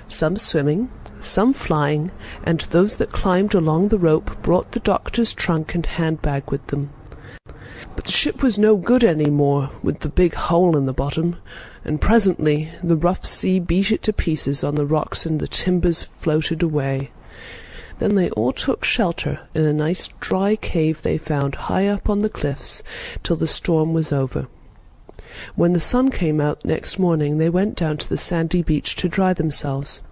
some swimming, some flying, and those that climbed along the rope brought the doctor's trunk and handbag with them. But the ship was no good any more, with the big hole in the bottom, and presently the rough sea beat it to pieces on the rocks, and the timbers floated away. Then they all took shelter in a nice dry cave they found high up on the cliffs, till the storm was over. When the sun came out next morning, they went down to the sandy beach to dry themselves.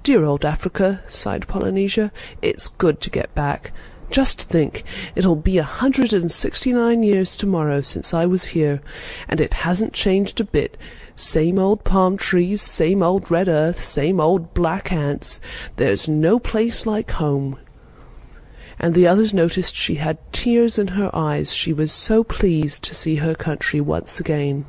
"Dear old Africa," sighed Polynesia, "it's good to get back. Just think, it'll be 169 years tomorrow since I was here, and it hasn't changed a bit. Same old palm trees, same old red earth, same old black ants. There's no place like home." And the others noticed she had tears in her eyes, she was so pleased to see her country once again.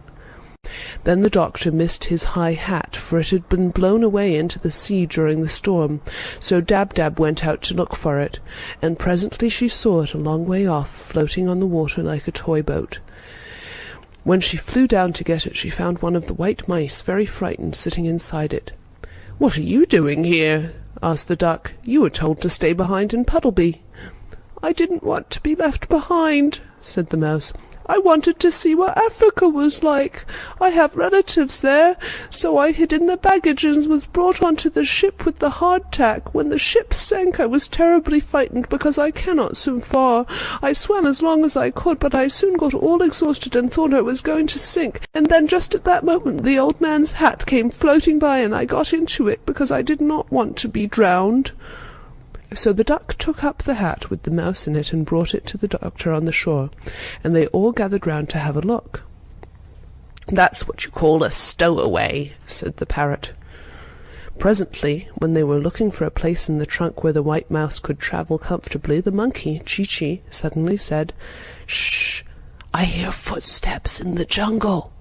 Then the doctor missed his high hat, for it had been blown away into the sea during the storm, so Dab-Dab went out to look for it, and presently she saw it a long way off, floating on the water like a toy boat. When she flew down to get it, she found one of the white mice, very frightened, sitting inside it. "What are you doing here?" asked the duck. "You were told to stay behind in Puddleby." "I didn't want to be left behind," said the mouse. "I wanted to see what Africa was like. I have relatives there, so I hid in the baggage and was brought onto the ship with the hardtack. When the ship sank, I was terribly frightened because I cannot swim far. I swam as long as I could, but I soon got all exhausted and thought I was going to sink. And then just at that moment the old man's hat came floating by, and I got into it because I did not want to be drowned." So the duck took up the hat with the mouse in it and brought it to the doctor on the shore, and they all gathered round to have a look. "That's what you call a stowaway," said the parrot. Presently, when they were looking for a place in the trunk where the white mouse could travel comfortably, the monkey, Chi-Chi, suddenly said, "Shh! I hear footsteps in the jungle."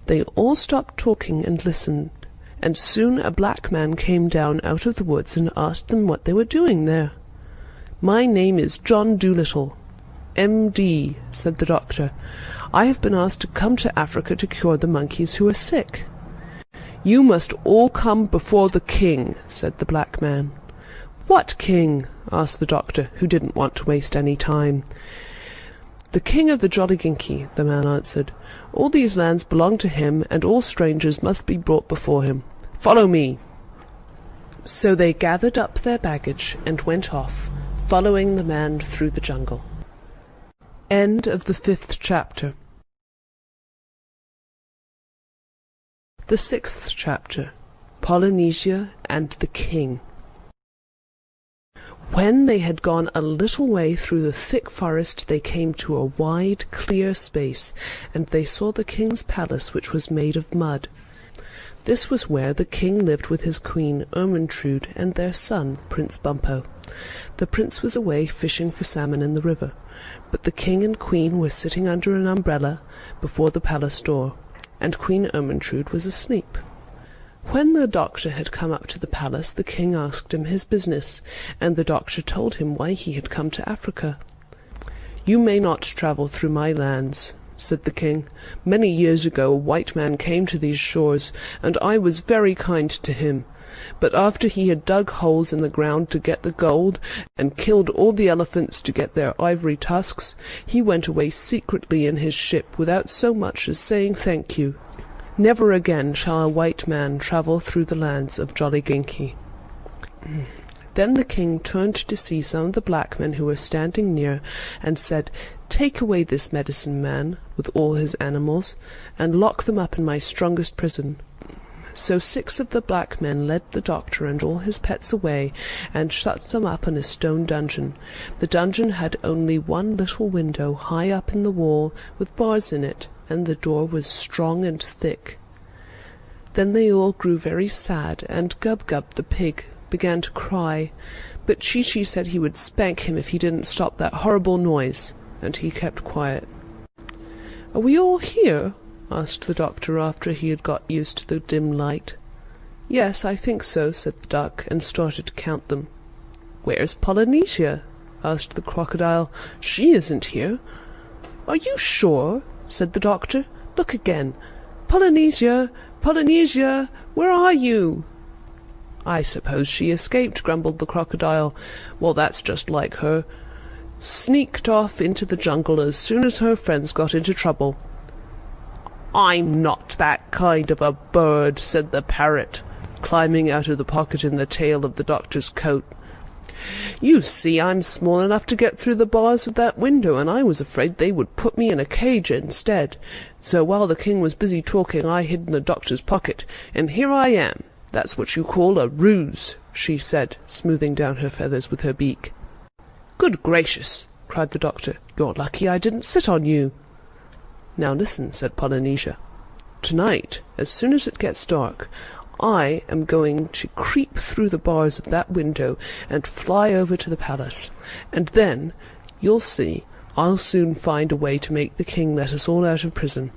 They all stopped talking and listened, and soon a black man came down out of the woods and asked them what they were doing there. "My name is John Dolittle, M.D., said the doctor. "I have been asked to come to Africa to cure the monkeys who are sick." "You must all come before the king," said the black man. "What king?" asked the doctor, who didn't want to waste any time. "The king of the Jolliginki," the man answered. "All these lands belong to him, and all strangers must be brought before him. Follow me." So they gathered up their baggage and went off, following the man through the jungle. End of the 5th chapter. The 6th chapter, Polynesia and the King. When they had gone a little way through the thick forest, they came to a wide, clear space, and they saw the king's palace, which was made of mud. This was where the king lived with his queen, Ermentrude, and their son, Prince Bumpo. The prince was away fishing for salmon in the river, but the king and queen were sitting under an umbrella before the palace door, and Queen Ermentrude was asleep. When the doctor had come up to the palace, the king asked him his business, and the doctor told him why he had come to Africa. "You may not travel through my lands," said the king. "Many years ago a white man came to these shores, and I was very kind to him. But after he had dug holes in the ground to get the gold, and killed all the elephants to get their ivory tusks, he went away secretly in his ship without so much as saying thank you. Never again shall a white man travel through the lands of Jolliginki." Then the king turned to see some of the black men who were standing near, and said, "Take away this medicine man, with all his animals, and lock them up in my strongest prison." So 6 of the black men led the doctor and all his pets away, and shut them up in a stone dungeon. The dungeon had only one little window high up in the wall, with bars in it, and the door was strong and thick. Then they all grew very sad, and Gub-Gub the pig began to cry, but Chee-Chee said he would spank him if he didn't stop that horrible noise, and he kept quiet. "Are we all here?" asked the doctor after he had got used to the dim light. "Yes, I think so," said the duck, and started to count them. "Where's Polynesia?" asked the crocodile. "She isn't here." "Are you sure?" said the doctor. "Look again. Polynesia, Polynesia, where are you?" "I suppose she escaped," grumbled the crocodile. "Well, that's just like her. Sneaked off into the jungle as soon as her friends got into trouble." "I'm not that kind of a bird," said the parrot, climbing out of the pocket in the tail of the doctor's coat. "You see, I'm small enough to get through the bars of that window, and I was afraid they would put me in a cage instead. So while the king was busy talking, I hid in the doctor's pocket, and here I am. That's what you call a ruse," she said, smoothing down her feathers with her beak. "Good gracious!" cried the doctor. "You're lucky I didn't sit on you." "Now listen," said Polynesia. "Tonight, as soon as it gets dark, I am going to creep through the bars of that window and fly over to the palace, and then, you'll see, I'll soon find a way to make the king let us all out of prison."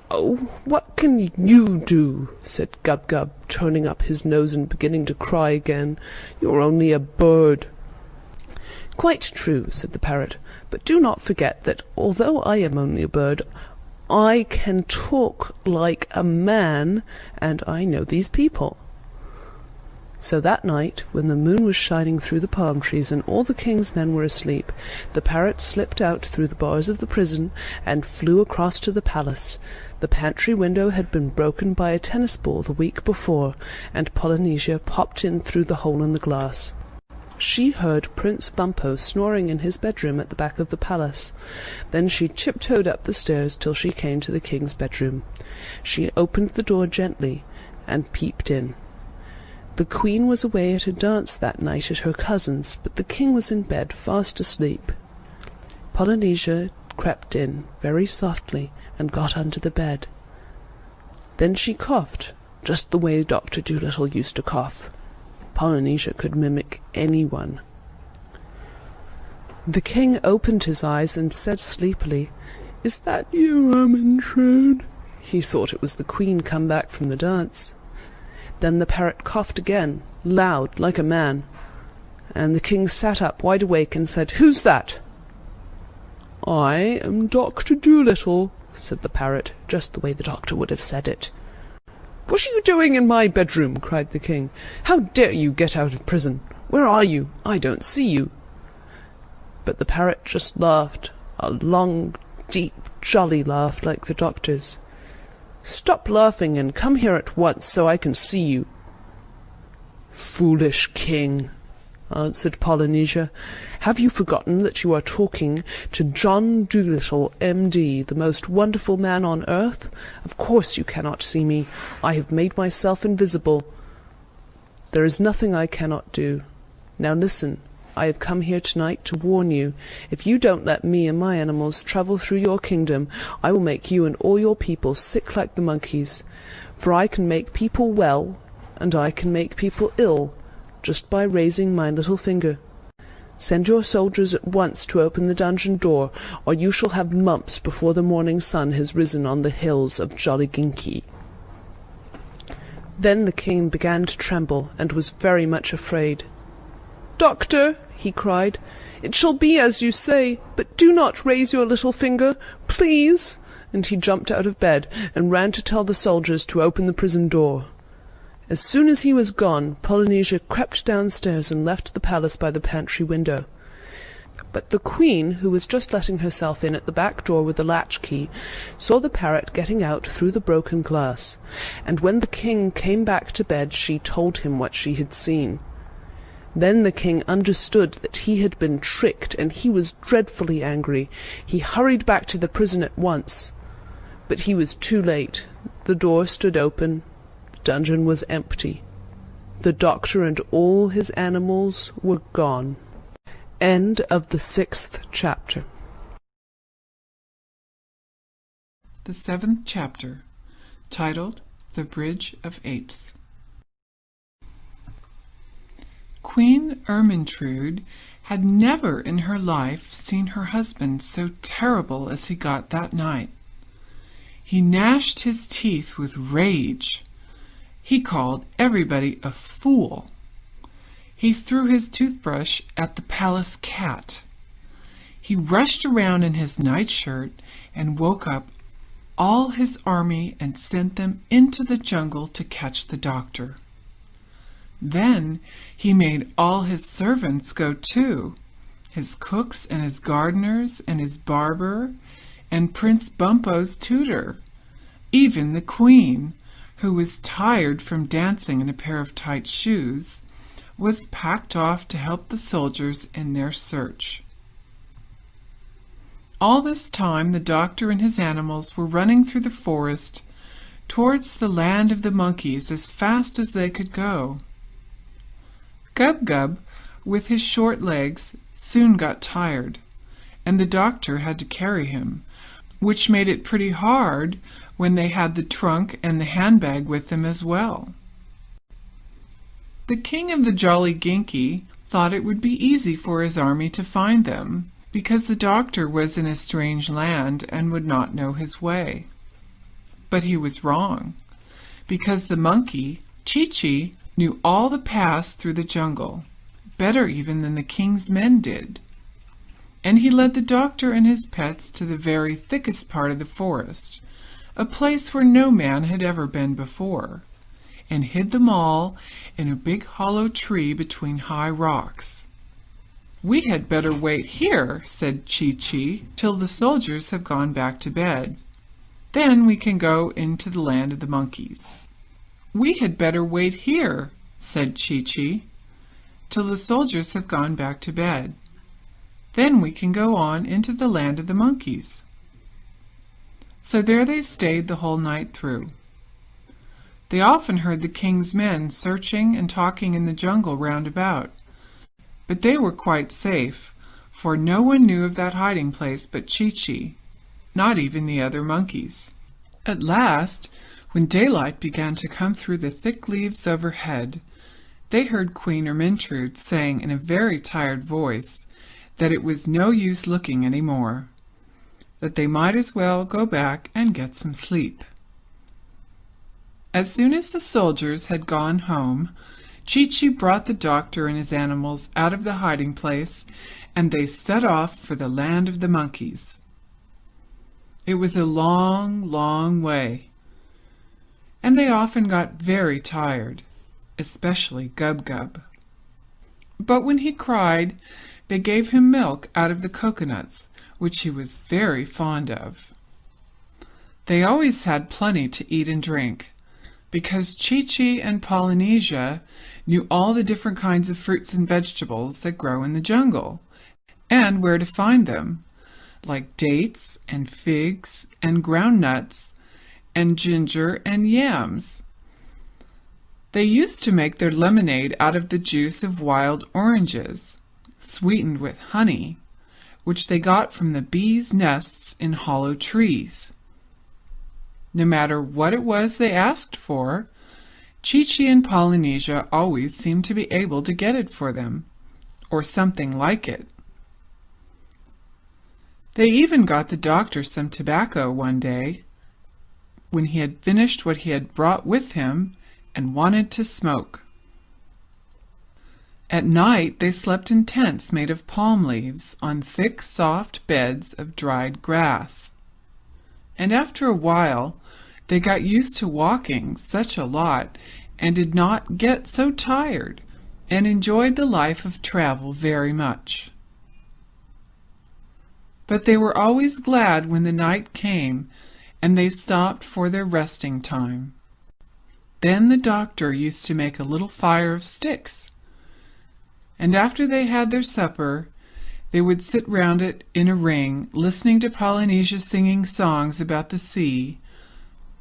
"Oh, what can you do?" said Gub-Gub, turning up his nose and beginning to cry again. "You're only a bird." "Quite true," said the parrot, "but do not forget that although I am only a bird, I can talk like a man, and I know these people." So that night, when the moon was shining through the palm trees and all the king's men were asleep, the parrot slipped out through the bars of the prison and flew across to the palace. The pantry window had been broken by a tennis ball the week before, and Polynesia popped in through the hole in the glass. She heard Prince Bumpo snoring in his bedroom at the back of the palace. Then she tiptoed up the stairs till she came to the king's bedroom. She opened the door gently and peeped in. The queen was away at a dance that night at her cousin's, but the king was in bed fast asleep. Polynesia crept in very softly and got under the bed. Then she coughed, just the way Dr. Dolittle used to cough. Polynesia could mimic anyone. The king opened his eyes and said sleepily, "Is that you, Ermentrude?" He thought it was the queen come back from the dance. Then the parrot coughed again, loud, like a man, and the king sat up wide awake and said, "Who's that?" "I am Dr. Dolittle," said the parrot, just the way the doctor would have said it. "What are you doing in my bedroom?" cried the king. "How dare you get out of prison? Where are you? I don't see you." But the parrot just laughed, a long, deep, jolly laugh like the doctor's. "Stop laughing and come here at once so I can see you." "Foolish king," answered Polynesia, "have you forgotten that you are talking to John Dolittle, M.D., the most wonderful man on earth? Of course you cannot see me. I have made myself invisible. There is nothing I cannot do. Now listen. I have come here tonight to warn you. If you don't let me and my animals travel through your kingdom, I will make you and all your people sick like the monkeys. For I can make people well, and I can make people ill, just by raising my little finger. Send your soldiers at once to open the dungeon door, or you shall have mumps before the morning sun has risen on the hills of Jolliginki." Then the king began to tremble, and was very much afraid. "Doctor," he cried, "it shall be as you say, but do not raise your little finger, please." And he jumped out of bed, and ran to tell the soldiers to open the prison door. As soon as he was gone, Polynesia crept downstairs and left the palace by the pantry window. But the queen, who was just letting herself in at the back door with the latch-key, saw the parrot getting out through the broken glass, and when the king came back to bed she told him what she had seen. Then the king understood that he had been tricked, and he was dreadfully angry. He hurried back to the prison at once. But he was too late. The door stood open. The dungeon was empty. The doctor and all his animals were gone. End of the 6th chapter. The 7th chapter, titled The Bridge of Apes. Queen Ermintrude had never in her life seen her husband so terrible as he got that night. He gnashed his teeth with rage. He called everybody a fool. He threw his toothbrush at the palace cat. He rushed around in his nightshirt and woke up all his army and sent them into the jungle to catch the doctor. Then he made all his servants go too, his cooks and his gardeners and his barber and Prince Bumpo's tutor. Even the queen, who was tired from dancing in a pair of tight shoes, was packed off to help the soldiers in their search. All this time the doctor and his animals were running through the forest towards the land of the monkeys as fast as they could go. Gub-Gub, with his short legs, soon got tired, and the doctor had to carry him, which made it pretty hard when they had the trunk and the handbag with them as well. The king of the Jolliginki thought it would be easy for his army to find them, because the doctor was in a strange land and would not know his way. But he was wrong, because the monkey, Chi-Chi, knew all the paths through the jungle, better even than the king's men did. And he led the doctor and his pets to the very thickest part of the forest, a place where no man had ever been before, and hid them all in a big hollow tree between high rocks. "We had better wait here," said Chi-Chi, "till the soldiers have gone back to bed. Then we can go into the land of the monkeys." "We had better wait here," said Chi-Chi, "till the soldiers have gone back to bed. Then we can go on into the land of the monkeys." So there they stayed the whole night through. They often heard the king's men searching and talking in the jungle round about, but they were quite safe, for no one knew of that hiding place but Chi-Chi, not even the other monkeys. At last, when daylight began to come through the thick leaves overhead, they heard Queen Ermintrude saying in a very tired voice that it was no use looking any more, that they might as well go back and get some sleep. As soon as the soldiers had gone home, Chi-Chi brought the doctor and his animals out of the hiding place, and they set off for the land of the monkeys. It was a long, long way. and they often got very tired, especially Gub-Gub. But when he cried, they gave him milk out of the coconuts, which he was very fond of. They always had plenty to eat and drink, because Chee-Chee and Polynesia knew all the different kinds of fruits and vegetables that grow in the jungle, and where to find them, like dates and figs and ground nuts and ginger and yams. They used to make their lemonade out of the juice of wild oranges, sweetened with honey, which they got from the bees' nests in hollow trees. No matter what it was they asked for, Chee-Chee and Polynesia always seemed to be able to get it for them, or something like it. They even got the doctor some tobacco one day, when he had finished what he had brought with him and wanted to smoke. At night they slept in tents made of palm leaves on thick, soft beds of dried grass. And after a while they got used to walking such a lot and did not get so tired, and enjoyed the life of travel very much. But they were always glad when the night came and they stopped for their resting time. Then the doctor used to make a little fire of sticks, and after they had their supper, they would sit round it in a ring, listening to Polynesia singing songs about the sea,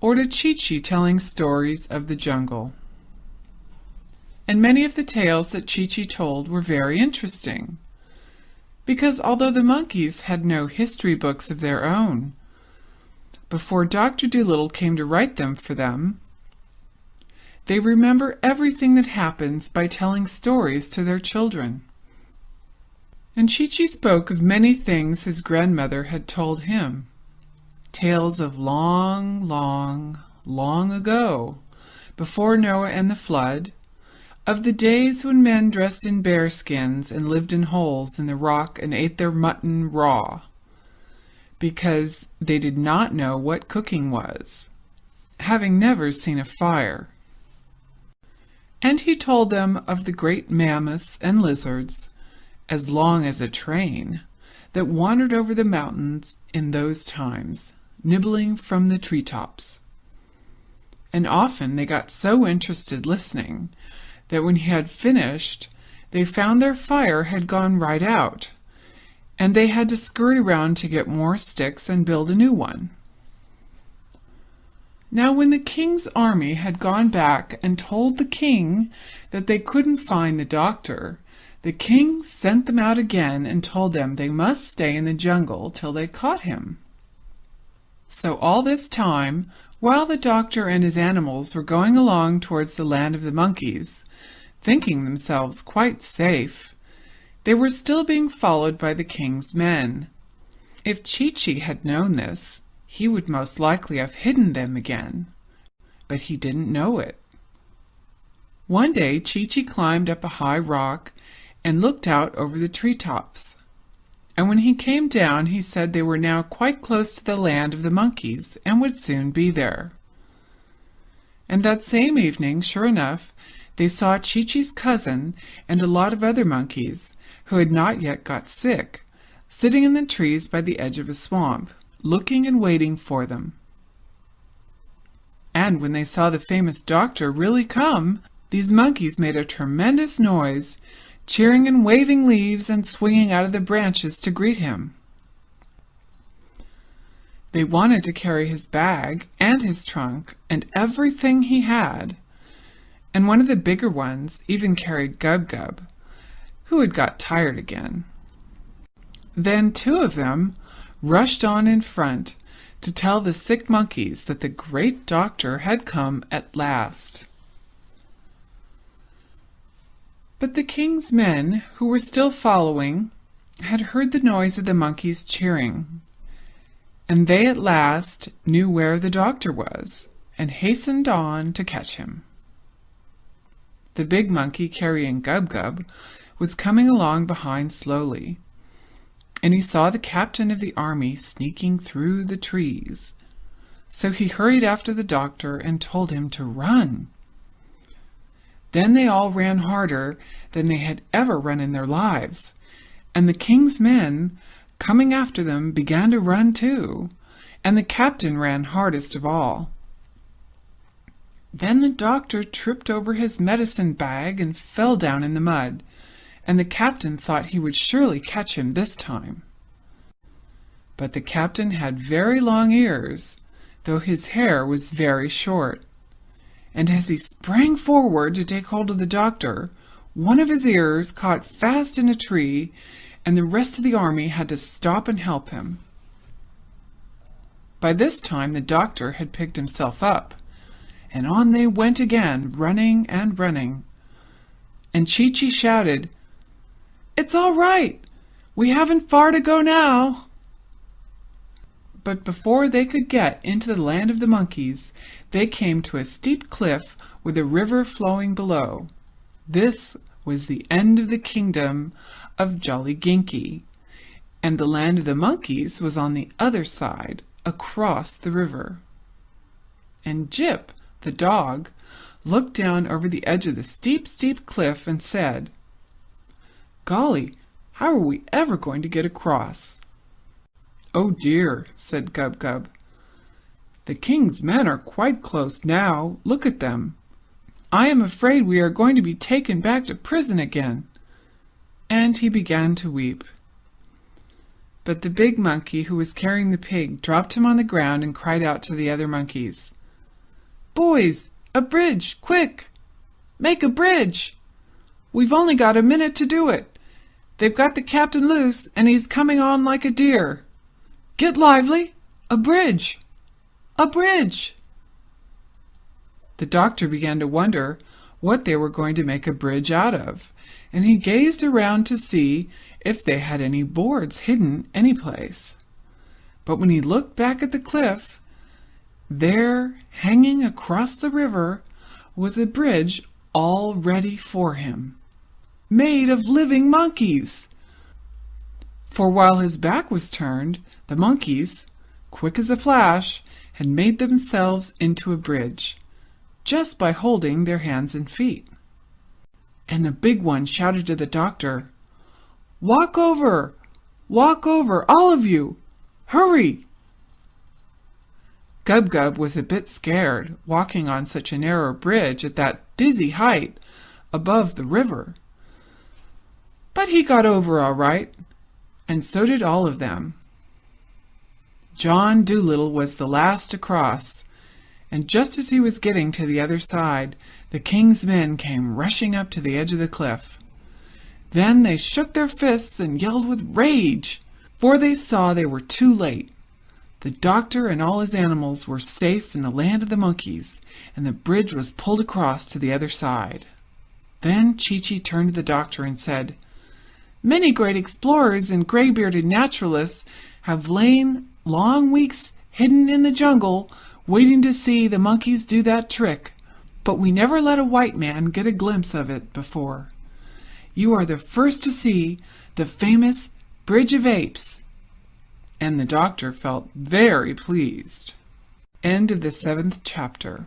or to Chee-Chee telling stories of the jungle. And many of the tales that Chee-Chee told were very interesting, because although the monkeys had no history books of their own, before Dr. Dolittle came to write them for them, they remember everything that happens by telling stories to their children. And Chee-Chee spoke of many things his grandmother had told him, tales of long, long, long ago, before Noah and the flood, of the days when men dressed in bear skins and lived in holes in the rock and ate their mutton raw, because they did not know what cooking was, having never seen a fire. And he told them of the great mammoths and lizards, as long as a train, that wandered over the mountains in those times, nibbling from the treetops. And often they got so interested listening that when he had finished, they found their fire had gone right out, and they had to scurry round to get more sticks and build a new one. Now when the king's army had gone back and told the king that they couldn't find the doctor, the king sent them out again and told them they must stay in the jungle till they caught him. So all this time, while the doctor and his animals were going along towards the land of the monkeys, thinking themselves quite safe, they were still being followed by the king's men. If Chee-Chee had known this, he would most likely have hidden them again, but he didn't know it. One day Chee-Chee climbed up a high rock and looked out over the treetops, and when he came down he said they were now quite close to the land of the monkeys and would soon be there. And that same evening, sure enough, they saw Chee-Chee's cousin and a lot of other monkeys, who had not yet got sick, sitting in the trees by the edge of a swamp, looking and waiting for them. And when they saw the famous doctor really come, these monkeys made a tremendous noise, cheering and waving leaves and swinging out of the branches to greet him. They wanted to carry his bag and his trunk and everything he had, and one of the bigger ones even carried Gub-Gub, who had got tired again. Then two of them rushed on in front to tell the sick monkeys that the great doctor had come at last. But the king's men, who were still following, had heard the noise of the monkeys cheering, and they at last knew where the doctor was, and hastened on to catch him. The big monkey carrying Gub-Gub was coming along behind slowly, and he saw the captain of the army sneaking through the trees. So he hurried after the doctor and told him to run. Then they all ran harder than they had ever run in their lives, and the king's men, coming after them, began to run too, and the captain ran hardest of all. Then the doctor tripped over his medicine bag and fell down in the mud, and the captain thought he would surely catch him this time. But the captain had very long ears, though his hair was very short, and as he sprang forward to take hold of the doctor, one of his ears caught fast in a tree, and the rest of the army had to stop and help him. By this time the doctor had picked himself up, and on they went again, running and running. And Chee-Chee shouted, "It's all right! We haven't far to go now!" But before they could get into the land of the monkeys, they came to a steep cliff with a river flowing below. This was the end of the kingdom of Jolly Ginky, and the land of the monkeys was on the other side, across the river. And Jip, the dog, looked down over the edge of the steep, steep cliff and said, "Golly, how are we ever going to get across?" "Oh dear," said Gub-Gub. "The king's men are quite close now. Look at them. I am afraid we are going to be taken back to prison again." And he began to weep. But the big monkey who was carrying the pig dropped him on the ground and cried out to the other monkeys, "Boys, a bridge, quick! Make a bridge! We've only got a minute to do it. They've got the captain loose, and he's coming on like a deer. Get lively! A bridge! A bridge!" The doctor began to wonder what they were going to make a bridge out of, and he gazed around to see if they had any boards hidden any place. But when he looked back at the cliff, there, hanging across the river, was a bridge all ready for him, made of living monkeys. For while his back was turned, the monkeys, quick as a flash, had made themselves into a bridge, just by holding their hands and feet. And the big one shouted to the doctor, "Walk over! Walk over, all of you! Hurry!" Gub-Gub was a bit scared, walking on such a narrow bridge at that dizzy height above the river. But he got over all right, and so did all of them. John Dolittle was the last to cross, and just as he was getting to the other side, the king's men came rushing up to the edge of the cliff. Then they shook their fists and yelled with rage, for they saw they were too late. The doctor and all his animals were safe in the land of the monkeys, and the bridge was pulled across to the other side. Then Chee-Chee turned to the doctor and said, "Many great explorers and gray-bearded naturalists have lain long weeks hidden in the jungle waiting to see the monkeys do that trick, but we never let a white man get a glimpse of it before. You are the first to see the famous Bridge of Apes." And the doctor felt very pleased. End of the 7th chapter.